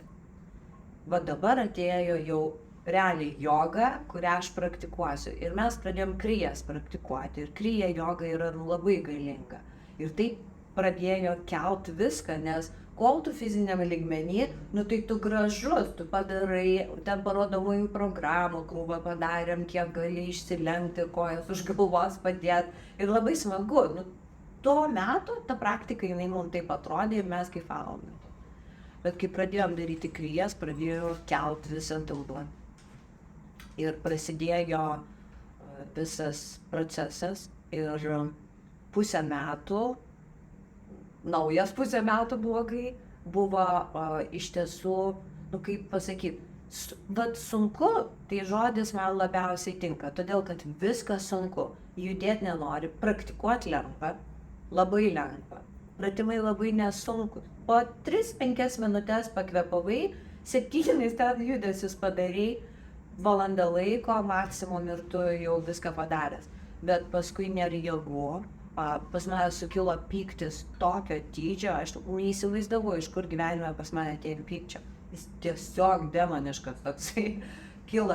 Va dabar atėjo jau realiai joga, kurią aš praktikuosiu. Ir mes pradėjom krijas praktikuoti. Ir krija joga yra labai galinga. Ir tai pradėjo kelt viską, nes kol tu fiziniam lygmenį, tai tu gražus, tu padarai, ten parodomųjų programų krūvą padarėm, kiek gali išsilenkti, kojas už galvos padėti. Ir labai smagu. Tuo metu ta praktika, jinai mums taip atrodė ir mes kaifavom. Bet kai pradėjom daryti krijas, pradėjo kelt visą dublą. Ir prasidėjo visas procesas ir pusę metų, naujas pusę metų buvo iš tiesų, kaip pasakyti, sunku, tai žodis man labiausiai tinka, todėl kad viskas sunku, judėti nenori, praktikuoti lengva. Labai lengva. Pratimai labai nesunkus. Po 3-5 minutės pakvėpavai, 7 ten judesius padarai, valandą laiko maksimum ir tu jau viską padaręs. Bet paskui nėra jėgų. Pas mane sukilo pyktis tokio dydžio, aš neįsivaizdavau, iš kur gyvenime pas mane atėjo pykčio. Jis tiesiog demoniškas toksai kilo.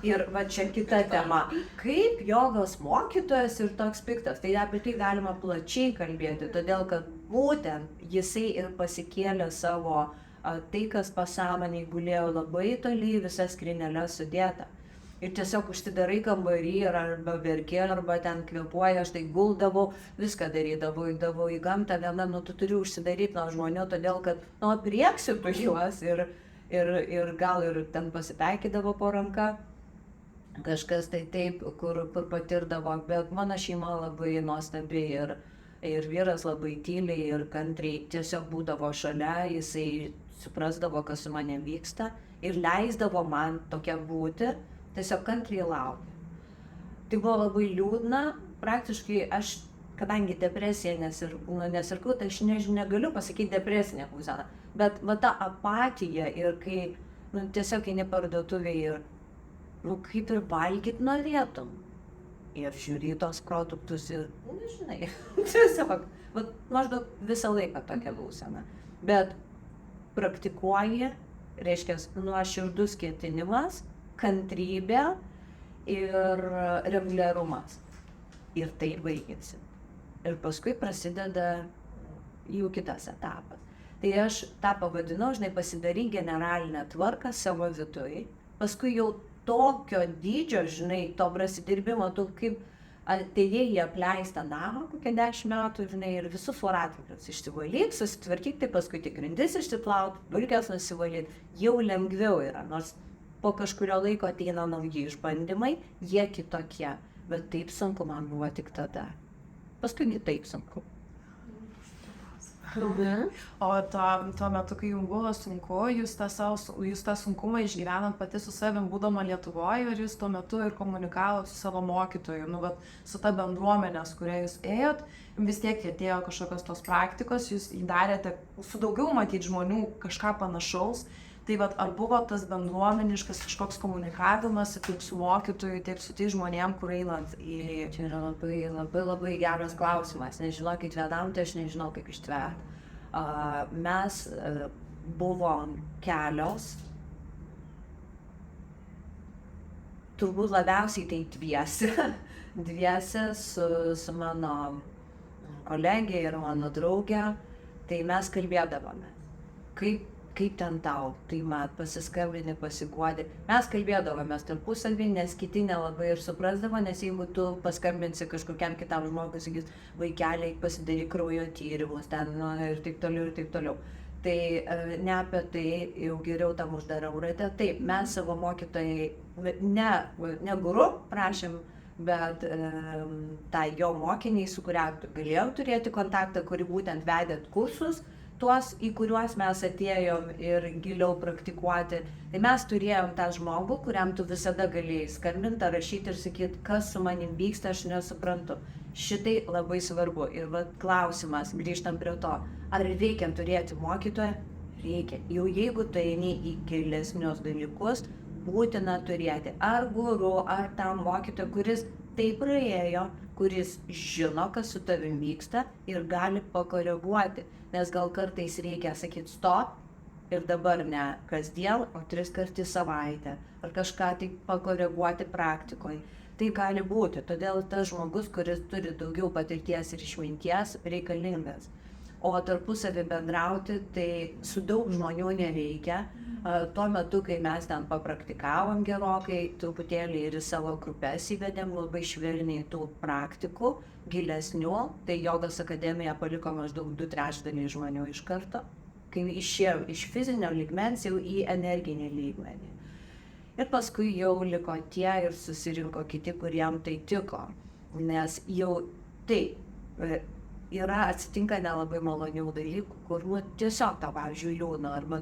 Ir va čia kita tema. Kaip jogos mokytojas ir toks piktas, tai apie tai galima plačiai kalbėti, todėl kad būtent jisai ir pasikėlė savo tai, kas pasąmonėj gulėjo labai toli, visas skryneles sudėta. Ir tiesiog užsidarai kambarį ir arba verki, arba ten kvėpuoji, aš tai guldavau, viską darydavau, eidavau į gamtą, viena, tu turi užsidaryti nuo žmonių, todėl kad, aprieksi tu juos ir gal ir ten pasitaikydavo po ranką. Kažkas tai taip, kur patirdavo, bet mano šeima labai nuostabi ir vyras labai tyliai ir kantriai tiesiog būdavo šalia, jisai suprasdavo, kas su manim vyksta ir leisdavo man tokia būti, tiesiog kantriai laukti. Tai buvo labai liūdna, praktiškai aš, kadangi depresija nesirgau, tai aš negaliu pasakyti depresinę būseną, bet va ta apatija ir kai tiesiog eini parduotuvėj ir kaip ir valgyt norėtum. Ir žiūri tos produktus ir, nežinai, tiesiog, maždaug visą laiką tokia būsena. Bet praktikuoji, reiškia, nuoširdus ketinimas, kantrybė ir reguliarumas. Ir tai baigėsi. Ir paskui prasideda jau kitas etapas. Tai aš tą pavadinau, pasidaryk generalinę tvarką savo viduje. Paskui jau tokio dydžio, žinai, to prasidirbimo, tu kaip atėjai į apleistą namą kokią 10 metų, žinai, ir visus voratvirius išsivalyt, susitvarkyk, tai paskui tik grindis išsiplaut, dulkes nusivalyt, jau lengviau yra, nors po kažkurio laiko ateina nauji išbandymai, jie kitokie, bet taip sunku man buvo tik tada. Paskui ne taip sunku. O tuo metu, kai jums buvo sunku, jūs tą sunkumą išgyvenant pati su savim būdama Lietuvoje ir jūs tuo metu ir komunikavot su savo mokytoju, su ta bendruomenė, su kuria jūs ėjot, vis tiek atėjo kažkokios tos praktikos, jūs įdarėte su daugiau matyti žmonių kažką panašaus. Tai ar buvo tas bendruomeniškas kažkoks komunikavimas tiek su mokytoju, tiek su tai žmonėm, kur einant į... Čia yra labai geras klausimas, nežinokit, vienam tai aš nežinau, kaip ištvert. Mes buvom kelios, turbūt labiausiai tai dviese su mano kolegė ir mano draugė, tai mes kalbėdavome, kaip ten tau, tai pasiskambini, pasiguodi. Mes kalbėdavomės tarpusavy, nes kiti nelabai ir suprasdavo, nes jeigu tu paskambinsi kažkokiam kitam žmogui, sakys, vaikeliai, pasidaryk kraujo tyrimus, ten ir taip toliau. Tai ne apie tai, jau geriau tam uždarau rate. Taip, mes savo mokytojai, ne guru prašėm, bet tai jo mokiniai, su kuria galėjom turėti kontaktą, kuri būtent vedėt kursus, tuos, į kuriuos mes atėjom ir giliau praktikuoti. Tai mes turėjom tą žmogų, kuriam tu visada galėjai skambinti ar rašyti ir sakyti, kas su manim vyksta, aš nesuprantu. Šitai labai svarbu. Ir klausimas, grįžtam prie to, ar reikia turėti mokytoją? Reikia. Jau jeigu tu eini į gilesnius dalykus, būtina turėti ar guru, ar tam mokytoją, kuris tai praėjo, kuris žino, kas su tavim vyksta ir gali pakoreguoti. Nes gal kartais reikia sakyti stop ir dabar ne kasdien, o 3 kartus į savaitę. Ar kažką tai pakoreguoti praktikoje. Tai gali būti. Todėl tas žmogus, kuris turi daugiau patirties ir išminties, reikalingas. O tarpusavį bendrauti, tai su daug žmonių nereikia. Tuo metu, kai mes ten papraktikavom gerokai, truputėlį ir į savo grupės įvedėm labai švelniai tų praktikų, gilesnių, tai Jogos akademija paliko maždaug 2/3 žmonių iš karto, kai išėjo iš fizinio lygmens jau į energinį lygmenį. Ir paskui jau liko tie ir susirinko kiti, kuriem tai tiko, nes jau tai atsitinka nelabai malonių dalykų, kur tiesiog tau, pavyzdžiui, liūdna, arba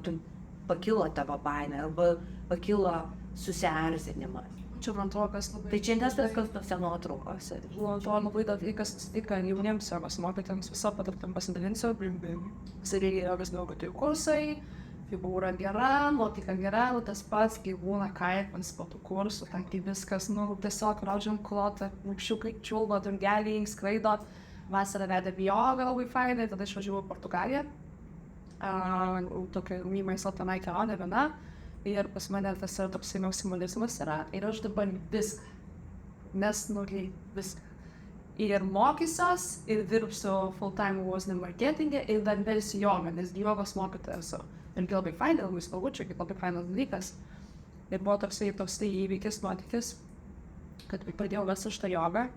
pakilo tavo baimė, arba pakilo susierzinimas. Čia man atrodo, kas labai... Tai čia neskas tose nuotraukose. Man atrodo, labai dalykas atsitinka jauniems arba mokytojams visą patirtim pasidalinsiu. Sarėlė yra vis daug atėjų kursai, figūra gera, nuotaika gera, tas pats gyvūna kaipas po tų kursų, ten kai viskas, tiesiog raudžiam klotą, nukščiukai čiulba, durgeliai, skraido. Vasarą vedė biogą labai fainai, tada išvažiavau į Portugaliją. Tokia mymai saltanai kelionė viena. Ir pas mane tas yra toksai maksimalizmas yra. Ir aš dabar viską. Nes, viską. Ir mokysiuos, ir dirbsiu full-time vosne marketinge, ir dar vėlsiu jogą, nes jogos mokytoja esu. Ir labai fainai, labai smagu, čia kaip labai fainas dalykas. Ir buvo toksai įvykis, nuotykis, kad pradėjau vesti šitą jogą.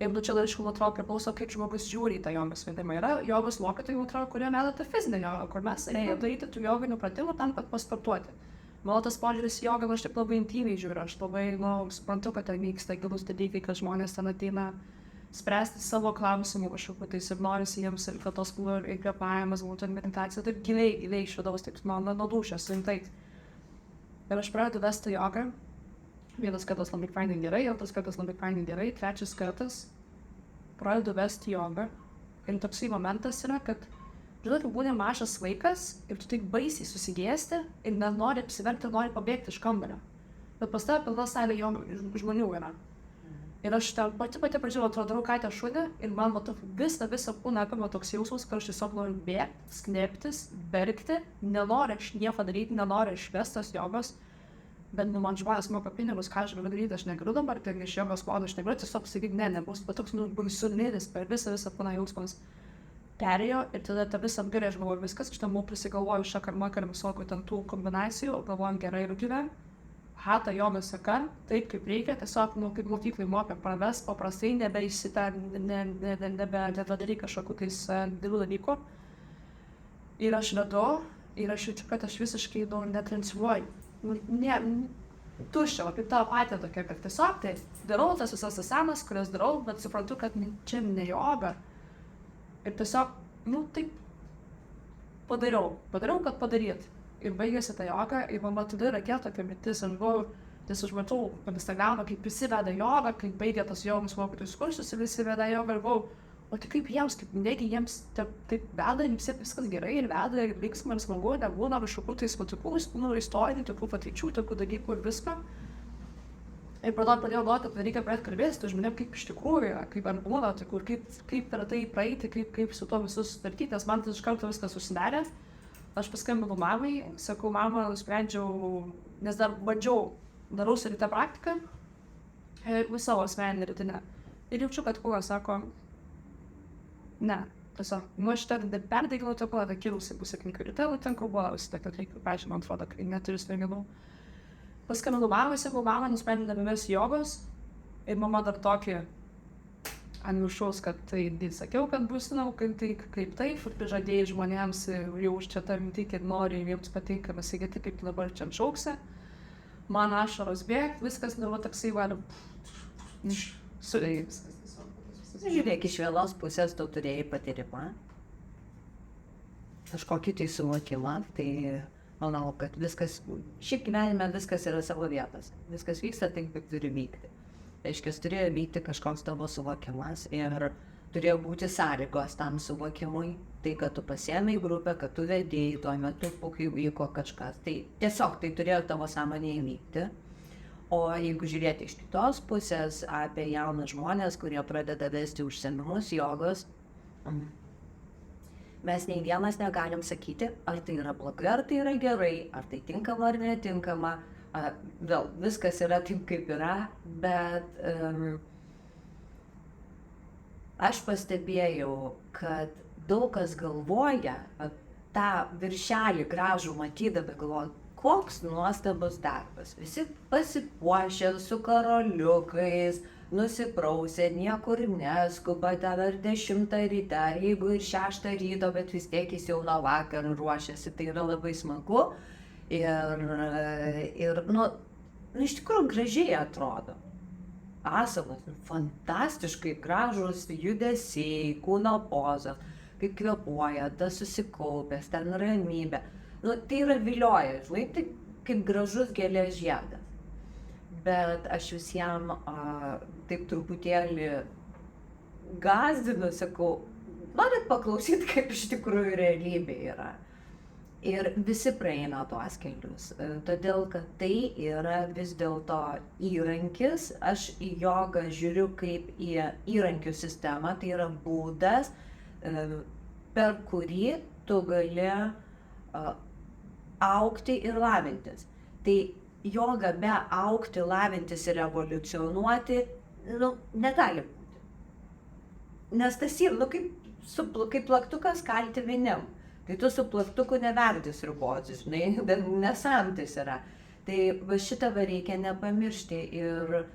Ir čia dar aišku, atrodo, priklauso, kaip žmogus žiūri į tą jogos vedimą. Yra jogos mokytojai, atrodo, kurie veda tą fizinę jogą, kur mes ėjome daryti tų joginių pratimų tam, kad pasportuoti. Mano tas požiūris į jogą, aš taip labai intymiai žiūriu, aš labai suprantu, kad ten vyksta gilus dalykai, kad žmonės ten ateina spręsti savo klausimų kažkokiu, tai ir norisi jiems ir kad tos kūno ir kvėpavimas būtų meditacija, taip giliai iš vidaus, taip man nuo dūšios suimtai. Ir aš pradedu vesti jogą. Vienas kartas labai fainai gerai, antras kartas labai fainai gerai, trečias kartas pradedu vesti jogą. Ir toksai momentas yra, kad žinot, būni mažas vaikas ir tu taip baisiai susigėsti ir nenori apsiverkti, nori pabėgti iš kambario. Bet pas tave pilna salė žmonių yra. Ir aš ten pati pradžiau atrodau Katę šunį ir man visą kūną apima toks jausmas, kad aš tiesiog noriu bėgti, sknėptis, verkti, nenoriu aš nieko daryti, nenoriu išvestos jogos. Bet man žmonės moka pinigus, ką aš galiu daryti, aš negaliu dabar, tai iš jogos klodo aš negaliu tiesiog sakyti, nebus, bet toks baisulėlis per visą kūną jausmas perėjo ir tada tą visą apgarę aš galvoju viskas, aš ten prisigalvoju šakarmakarą visokių ten tų kombinacijų, galvojam gerai ir gyve, hatą jogos seka, taip kaip reikia, tiesiog, kaip mokyklai mokė pravest, paprastai nebedaryk kažkokiu tais didelių dalykų. Ir aš vedu, ir aš jaučiu, kad aš visiškai netransliuoju. Tuščia, kaip tavo patė tokia, kad tiesiog tai darau tas visas senas, kurias darau, bet suprantu, kad čia ne joga. Ir tiesiog, taip padariau, kad padaryt. Ir baigėsi ta joga, ir man tada yra kėl tokia mintis, nes aš matau, kad Instagramą, kaip visi veda jogą, kaip baigė tas jogos mokytojus kursus ir visi veda jogą, ir buvau, o tai kaip jiems, kaip negi jiems taip veda, jiems viskas gerai ir veda, ir linksma, ir smagu, nebūna kažkokių tai spatikų, istorinių, tokių patirčių, tokių dalykų ir viską. Ir po to pradėjau galvoti, kad reikia pradėti kalbėti su žmonėm, kaip iš tikrųjų yra, kaip ar būna, kaip per tai praeiti, kaip su tuo visus susitvarkyti, nes man tai iš karto viskas susidarė. Aš paskambinau mamai, sakau, mama, nusprendžiau, nes dar darau su ryte praktiką ir savo asmeninį rytinę. Ir jaučiu, kad kūnas sako, ne, tiesiog, aš ten perdeginu tą kūną, kilusi pusę 5 ryte, ten kalbuosi, kad reikia, pažiūrėjau, man atrodo, kai neturiu smegenų. Paskambinau mamai, sakau, mama nusprendė nebemės jogos ir mama dar tokį ant viršaus, kad tai sakiau, kad bus, kaip taip, ir prižadėjai žmonėms jau už čia tą mintį, kad nori jiems patinka, sakyti, kaip dabar čia šauksi. Man ašaros bėg, viskas toksai valia. Sudėjai viskas. Žiūrėk, iš vienos pusės tu turėjai patyrimą, kažkokį tai suvokimą, tai manau, kad viskas, šiaip gyvenime viskas yra savo vietos, viskas vyksta taip, kaip turi vykti. Reiškia, turėjo vykti kažkoks tavo suvokimas ir turėjo būti sąlygos tam suvokimui, tai kad tu pasiėmei grupę, kad tu vedėjai tuo metu, kai vyko kažkas, tai tiesiog tai turėjo tavo sąmonėje vykti. O jeigu žiūrėti iš kitos pusės apie jaunus žmonės, kurie pradeda vesti užsiėmimus jogos, mes nei vienas negalim sakyti, ar tai yra blogai, ar tai yra gerai, ar tai tinkama ar netinkama. Vėl, viskas yra taip, kaip yra, bet aš pastebėjau, kad daug kas galvoja, tą viršelį gražų matydami galvoja, koks nuostabus darbas. Visi pasipuošę su karoliukais, nusiprausę, niekur neskuba, ten ar 10 ryte, ar jeigu ir 6 ryto, bet vis tiek jis jau nuo vakar ruošiasi, tai yra labai smagu. Ir iš tikrųjų gražiai atrodo. Asamas, fantastiškai gražus judesiai, kūno pozos, kaip kvėpuoja, tas susikaupęs, ten ramybė. Tai yra vilioja, žinai, tai kaip gražus gėlės žiedas. Bet aš visiems taip truputėlį gąsdinu, sakau, norit paklausyti, kaip iš tikrųjų realybė yra. Ir visi praeina tuos kelius, todėl kad tai yra vis dėlto įrankis. Aš į jogą žiūriu kaip į įrankių sistemą, tai yra būdas, per kurį tu gali augti ir lavintis. Tai joga be augti, lavintis ir evoliucionuoti negali būti. Nes tas yra kaip plaktukas kalti vinim. Tai tu su plaktuku neverdi sriubos, žinai, nesamtis yra. Tai va šitą reikia nepamiršti ir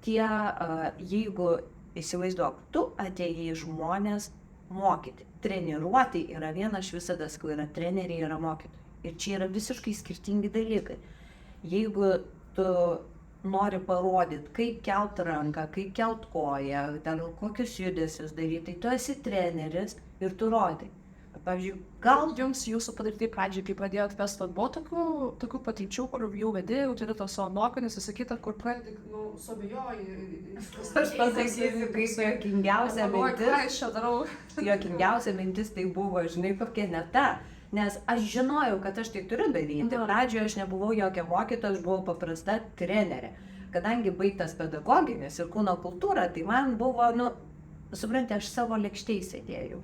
jeigu įsivaizduok, tu atėjai žmonės mokyti. Treniruoti yra viena, aš visada sakau, yra treneriai, yra mokytojai. Ir čia yra visiškai skirtingi dalykai. Jeigu tu nori parodyti, kaip kelt ranką, kaip kelt koją, ten kokius judesius daryti, tai tu esi treneris ir tu rodai. Pavyzdžiui, gal jums jūsų patirti pradžiai, kai pradėjot vesti, buvo tokių patirčių, kur jau vedėjau, turi to savo mokymus, įsakyta, kur pradedi, suabejoji. Aš pasakysiu, kaip juokingiausia mintis tai buvo, žinai, kokia ne ta. Nes aš žinojau, kad aš tai turiu daryti. Pradžioje aš nebuvau jokia mokytoja, aš buvau paprasta trenerė. Kadangi baigtas pedagoginis ir kūno kultūra, tai man buvo, supranti, aš savo lėkštėj sėdėjau,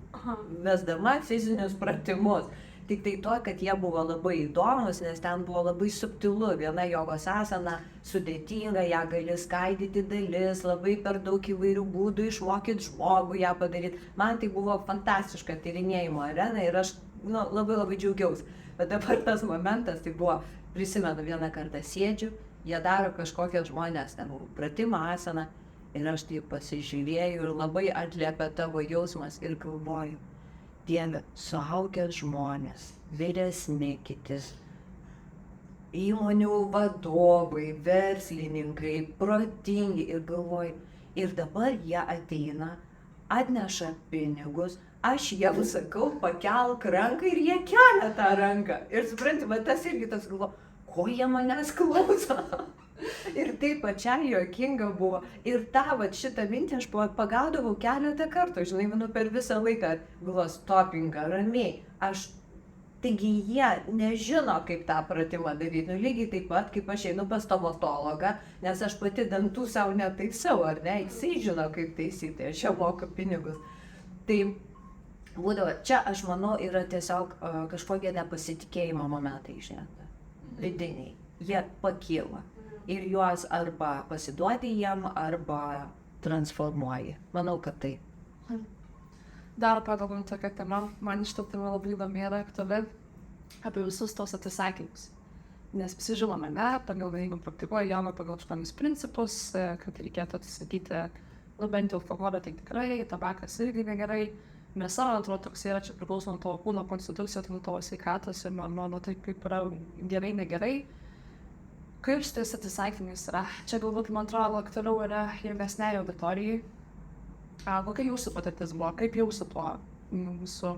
vesdama fizinius pratimus. Tik tai to, kad jie buvo labai įdomus, nes ten buvo labai subtilu. Viena jogos asana sudėtinga, ją gali skaidyti dalis, labai per daug įvairių būdų išmokyti žmogų ją padaryti. Man tai buvo fantastiška tyrinėjimo arena ir aš labai labai džiaugiausi. Bet dabar tas momentas, tai buvo, prisimenu, vieną kartą sėdžiu jie daro kažkokią žmonės, ten, pratimą, asaną, ir aš taip pasižiūrėjau ir labai atliepia tavo jausmas ir galvoju, Dieve, suaugę žmonės, vyresni kitis, įmonių vadovai, verslininkai, protingi ir galvoju, ir dabar jie ateina, atneša pinigus, aš jiems sakau, pakelk ranką ir jie kelia tą ranką. Ir supranti, va tas irgi tas galvo, ko jie manęs klauso. Ir taip pačiai juokinga buvo. Ir tą vat šitą mintį aš pagaudavau keletą kartų, žinai, per visą laiką galvo, stopinga, ramiai. Taigi jie nežino, kaip tą pratimą daryti. Lygiai taip pat, kaip aš einu pas stomatologą, nes aš pati dantų savo netaisau, ar ne? Jisai žino, kaip taisyti, aš jau moku pinigus. Tai būdavo, čia aš manau yra tiesiog kažkokie nepasitikėjimo momentai išėta. Vidiniai. Jie pakyla. Ir juos arba pasiduodi jiem, arba transformuoji. Manau, kad tai. Dar pagalvojant tokią temą, man iš to tema labai įdomi yra aktuali apie visus tos atsisakymus. Nes visi žinome, pagal jeigu praktikuoja jauną pagal 8 principus, kad reikėtų atsisakyti, bent jau alkoholio tai tikrai, tabakas irgi negerai. Mėsa, man atrodo, toks yra, čia priklauso nuo tavo kūno konstitucijos, nuo tavo sveikatos ir nuo tai, kaip yra gerai, negerai. Kaip šitais atsisakymais yra? Čia galbūt, man atrodo, aktualiau yra jaunesnei auditorijai. Kokia jūsų patirtis buvo? Kaip jau su tuo visų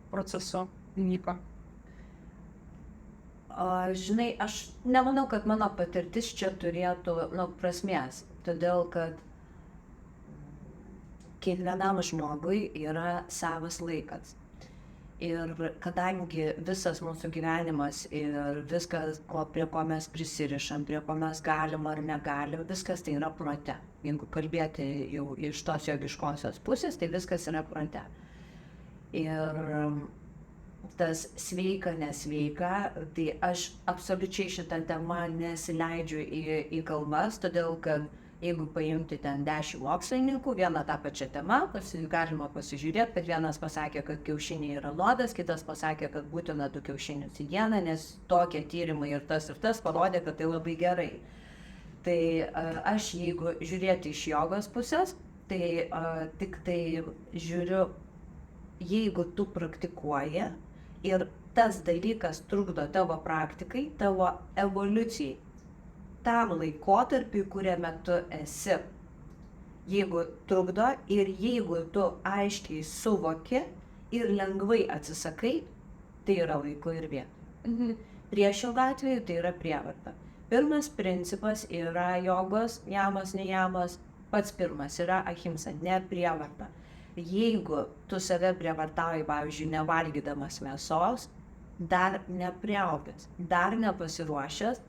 procesu vyko? Žinai, aš nemanau, kad mano patirtis čia turėtų prasmės, todėl kad kiekvienam žmogui yra savas laikas. Ir kadangi visas mūsų gyvenimas ir viskas, prie ko mes prisirišam, prie ko mes galim ar negalim, viskas tai yra prote. Jeigu kalbėti jau iš tos jogiškosios pusės, tai viskas yra prote. Ir tas sveika, nesveika, tai aš absoliučiai šitą temą nesileidžiu į kalbas, todėl kad jeigu paimti ten 10 mokslininkų, vieną tą pačią temą, galima pasižiūrėti, kad vienas pasakė, kad kiaušiniai yra nuodas, kitas pasakė, kad būtina 2 kiaušinius į dieną, nes tokie tyrimai ir tas parodė, kad tai labai gerai. Tai aš jeigu žiūrėti iš jogos pusės, tai tik tai žiūriu, jeigu tu praktikuoji ir tas dalykas trukdo tavo praktikai, tavo evoliucijai, tam laikotarpiui, kuriame tu esi. Jeigu trukdo ir jeigu tu aiškiai suvoki ir lengvai atsisakai, tai yra laiku ir vietoj. Priešingų atveju tai yra prievarta. Pirmas principas yra jogos, jamas, ne jamas. Pats pirmas yra ahimsa, ne prievarta. Jeigu tu save prievartauji, pavyzdžiui, nevalgydamas mėsos, dar nepriaugęs, dar nepasiruošęs,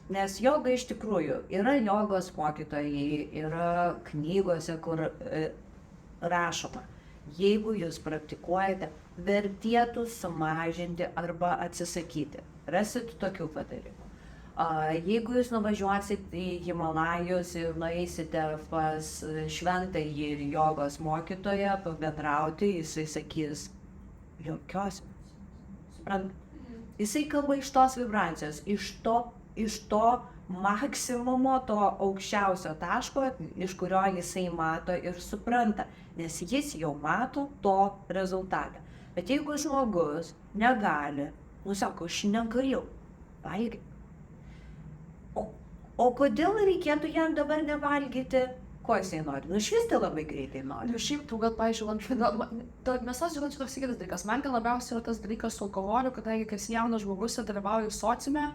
nes joga iš tikrųjų yra jogos mokytojai, yra knygose, kur rašoma, jeigu jūs praktikuojate, vertėtų sumažinti arba atsisakyti. Rasit tokių patarimų. Jeigu jūs nuvažiuosit į Himalajus ir nueisite pas šventąjį jogos mokytoją pabendrauti, jisai sakys, jokios. Jisai kalba iš tos vibracijos, iš to maksimumo, to aukščiausio taško, iš kurio jisai mato ir supranta, nes jis jau mato to rezultatą. Bet jeigu žmogus negali, sako, aš negaliu, valgyti. O kodėl reikėtų jam dabar nevalgyti? Ko jisai nori? Išvis tai labai greitai nori. Šiaip tu gal, pavyzdžiui, mėsos žiūrint šitas kitas dalykas. Man gal labiausiai yra tas dalykas su alkoholiu, kadangi kai esi jaunas žmogus ir dalyvauji sociume,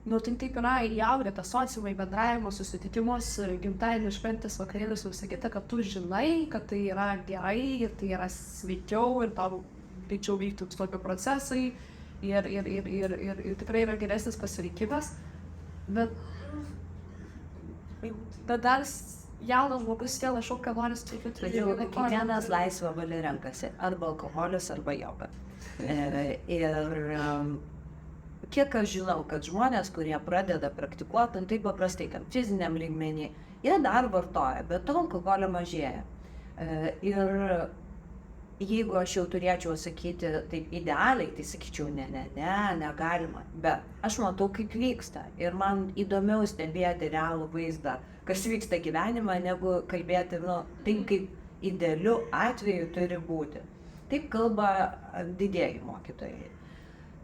tai taip yra įaugę tą sociumą, į bendravimą, susitikimus, gimtadienį, šventės, vakarėlius, visą kitą, kad tu žinai, kad tai yra gerai ir tai yra sveikiau ir tau greičiau vyktų tokie procesai ir tikrai yra geresnis pasirinkimas. Bet dar jaunas žmogus vėl kažkokią nori sutikti. Tačiau kiekvienas laisvą valią renkasi, arba alkoholis, arba joga. Ir kiek aš žinau, kad žmonės, kurie pradeda praktikuoti, tai paprastai, kad fiziniam lygmenį, jie dar vartoja, bet to alkoholio mažėja. Ir jeigu aš jau turėčiau sakyti taip idealiai, tai sakyčiau, negalima. Bet aš matau, kaip vyksta. Ir man įdomiau stebėti realų vaizdą, kas vyksta gyvenime, negu kalbėti, taip kaip idealiu atveju turi būti. Taip kalba didieji mokytojai.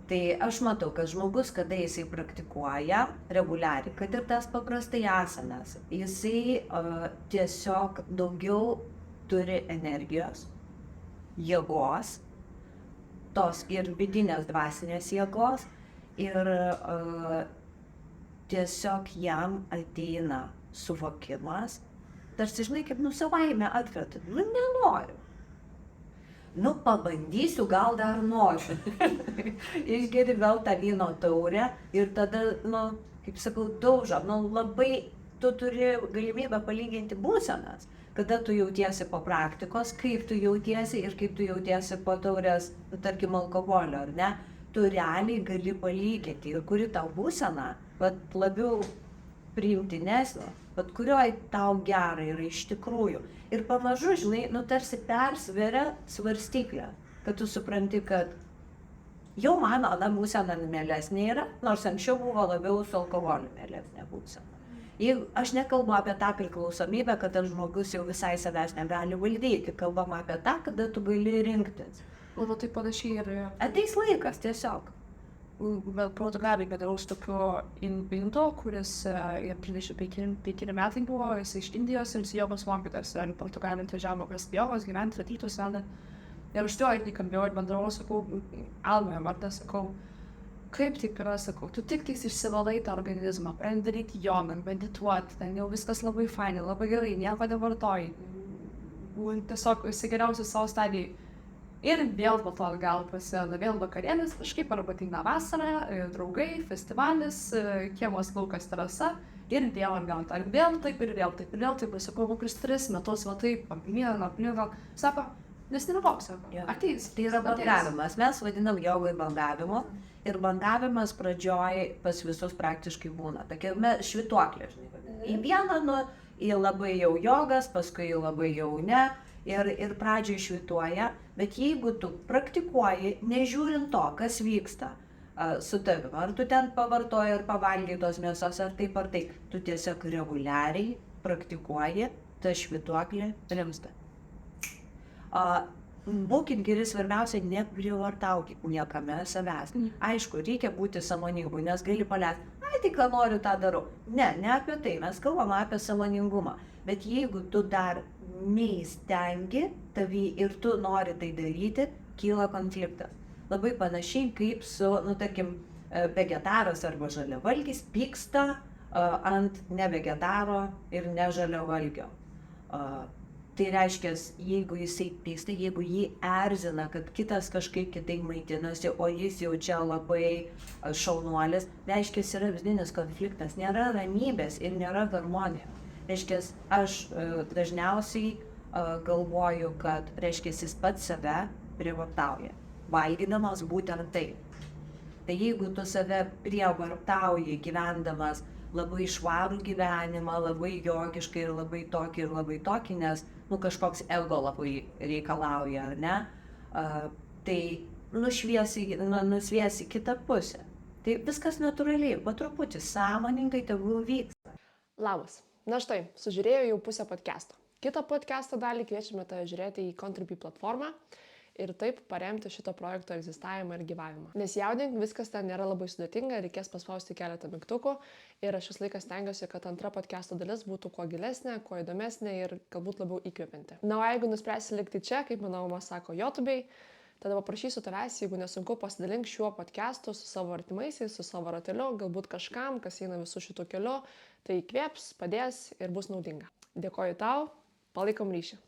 Tai aš matau, kad žmogus, kada jisai praktikuoja reguliariai, kad ir tas paprastai asanas, jisai tiesiog daugiau turi energijos, jėgos, tos ir vidinės dvasinės jėgos, ir tiesiog jam ateina suvokimas, tarsi žinai, kaip savaime atkrenta, nenoriu. Pabandysiu, gal dar noriu. Išgeri vėl tą vyno taurę ir tada, kaip sakau, daužo. Labai tu turi galimybę palyginti būsenas, kada tu jautiesi po praktikos, kaip tu jautiesi ir kaip tu jautiesi po taurės, tarkim, alkoholio, ar ne? Tu realiai gali palyginti ir kuri tau būsena, labiau priimtinesnė, kurioj tau gera yra iš tikrųjų. Ir pamažu, žinai, tarsi persveria svarstyklę, kad tu supranti, kad jau mano būsena mielesnė yra, nors anksčiau buvo labiau su alkoholiu mielesnė būsena. Aš nekalbu apie tą priklausomybę, kad tas žmogus jau visai savęs negali valdyti, kalbam apie tą, kada tu gali rinktis. Tai panašiai ir... Ateis laikas tiesiog. Portugalijai bedarau su tokiu Invindo, kuris 25 metai buvo, jis iš Indijos ir jis jogos mokytas. Portugalijai atvažiavo pas jogos gyventi, atytus vėl. Ir aš tuo irgi kalbėjau ir bendravau, sakau, Alma, Marta, sakau, kaip taip yra, sakau, tu tik išsivalai tą organizmą, pradedi daryti jogą, medituoti, ten jau viskas labai fainai, labai gerai, nieko nevartoji. Tiesiog esi geriausias savo stadijai. Ir vėl po to gal prasideda vėl vakarėlis, kažkaip arba ateina vasara, draugai, festivalis, kiemas laukas terasa ir vėl atgal. Ar vėl taip ir vėl taip ir vėl taip. Sakau, kokius 3 metus, taip, apmėgo. Sako, nes nenuvoks, ateis. Tai yra bangavimas. Mes vadinam jogą bangavimu. Ir bangavimas pradžioj pas visus praktiškai būna. Tokia švytuoklė, žinai. Į vieną, į labai jau jogas, paskui labai jau ne. Ir pradžioj švytuoja, bet jeigu tu praktikuoji, nežiūrint to, kas vyksta su tavimi, ar tu ten pavartoji ar pavalgai tos mėsos, ar taip, tu tiesiog reguliariai praktikuoji, ta švytuoklė rimsta. Būkit geri, svarbiausia, neprivartaukit niekame savęs. Aišku, reikia būti sąmoningu, nes gali paleisti, tai ką noriu, tą darau. Ne apie tai, mes kalbame apie sąmoningumą. Bet jeigu tu dar neįstengi tavį ir tu nori tai daryti, kyla konfliktas. Labai panašiai kaip su, tarkim, vegetaras arba žaliavalgis pyksta ant nevegetaro ir nežaliavalgio. Tai reiškia, jeigu jisai pyksta, jeigu jį erzina, kad kitas kažkaip kitaip maitinasi, o jis jau čia labai šaunuolis, reiškia, yra vidinis konfliktas, nėra ramybės ir nėra harmonijos. Reiškia, aš dažniausiai galvoju, kad, reiškia, jis pats save prievartauja, valgydamas būtent taip. Tai jeigu tu save prievartauji gyvendamas labai švarų gyvenimą, labai jogiškai ir labai tokį, nes kažkoks ego labai reikalauja, ar ne, tai nusviesi kitą pusę. Tai viskas natūraliai, po truputį sąmoningai tegul vyksta. Labas. Na štai, sužiūrėjau jau pusę podcast'o. Kitą podcast'o dalį kviečiame tave žiūrėti į Contribui platformą ir taip paremti šito projekto egzistavimą ir gyvavimą. Nesijaudink, viskas ten nėra labai sudėtinga, reikės paspausti keletą mygtukų ir aš vis laikas stengiuosi, kad antra podcast'o dalis būtų kuo gilesnė, kuo įdomesnė ir galbūt labiau įkvepianti. Na, o jeigu nuspręsi likti čia, kaip mano mama sako, YouTube'ai, tada paprašysiu tavęs, jeigu nesunku, pasidalink šiuo podcastu su savo artimaisiais, su savo rateliu, galbūt kažkam, kas eina visų šitų keliu, tai įkvėps, padės ir bus naudinga. Dėkoju tau, palaikom ryšį.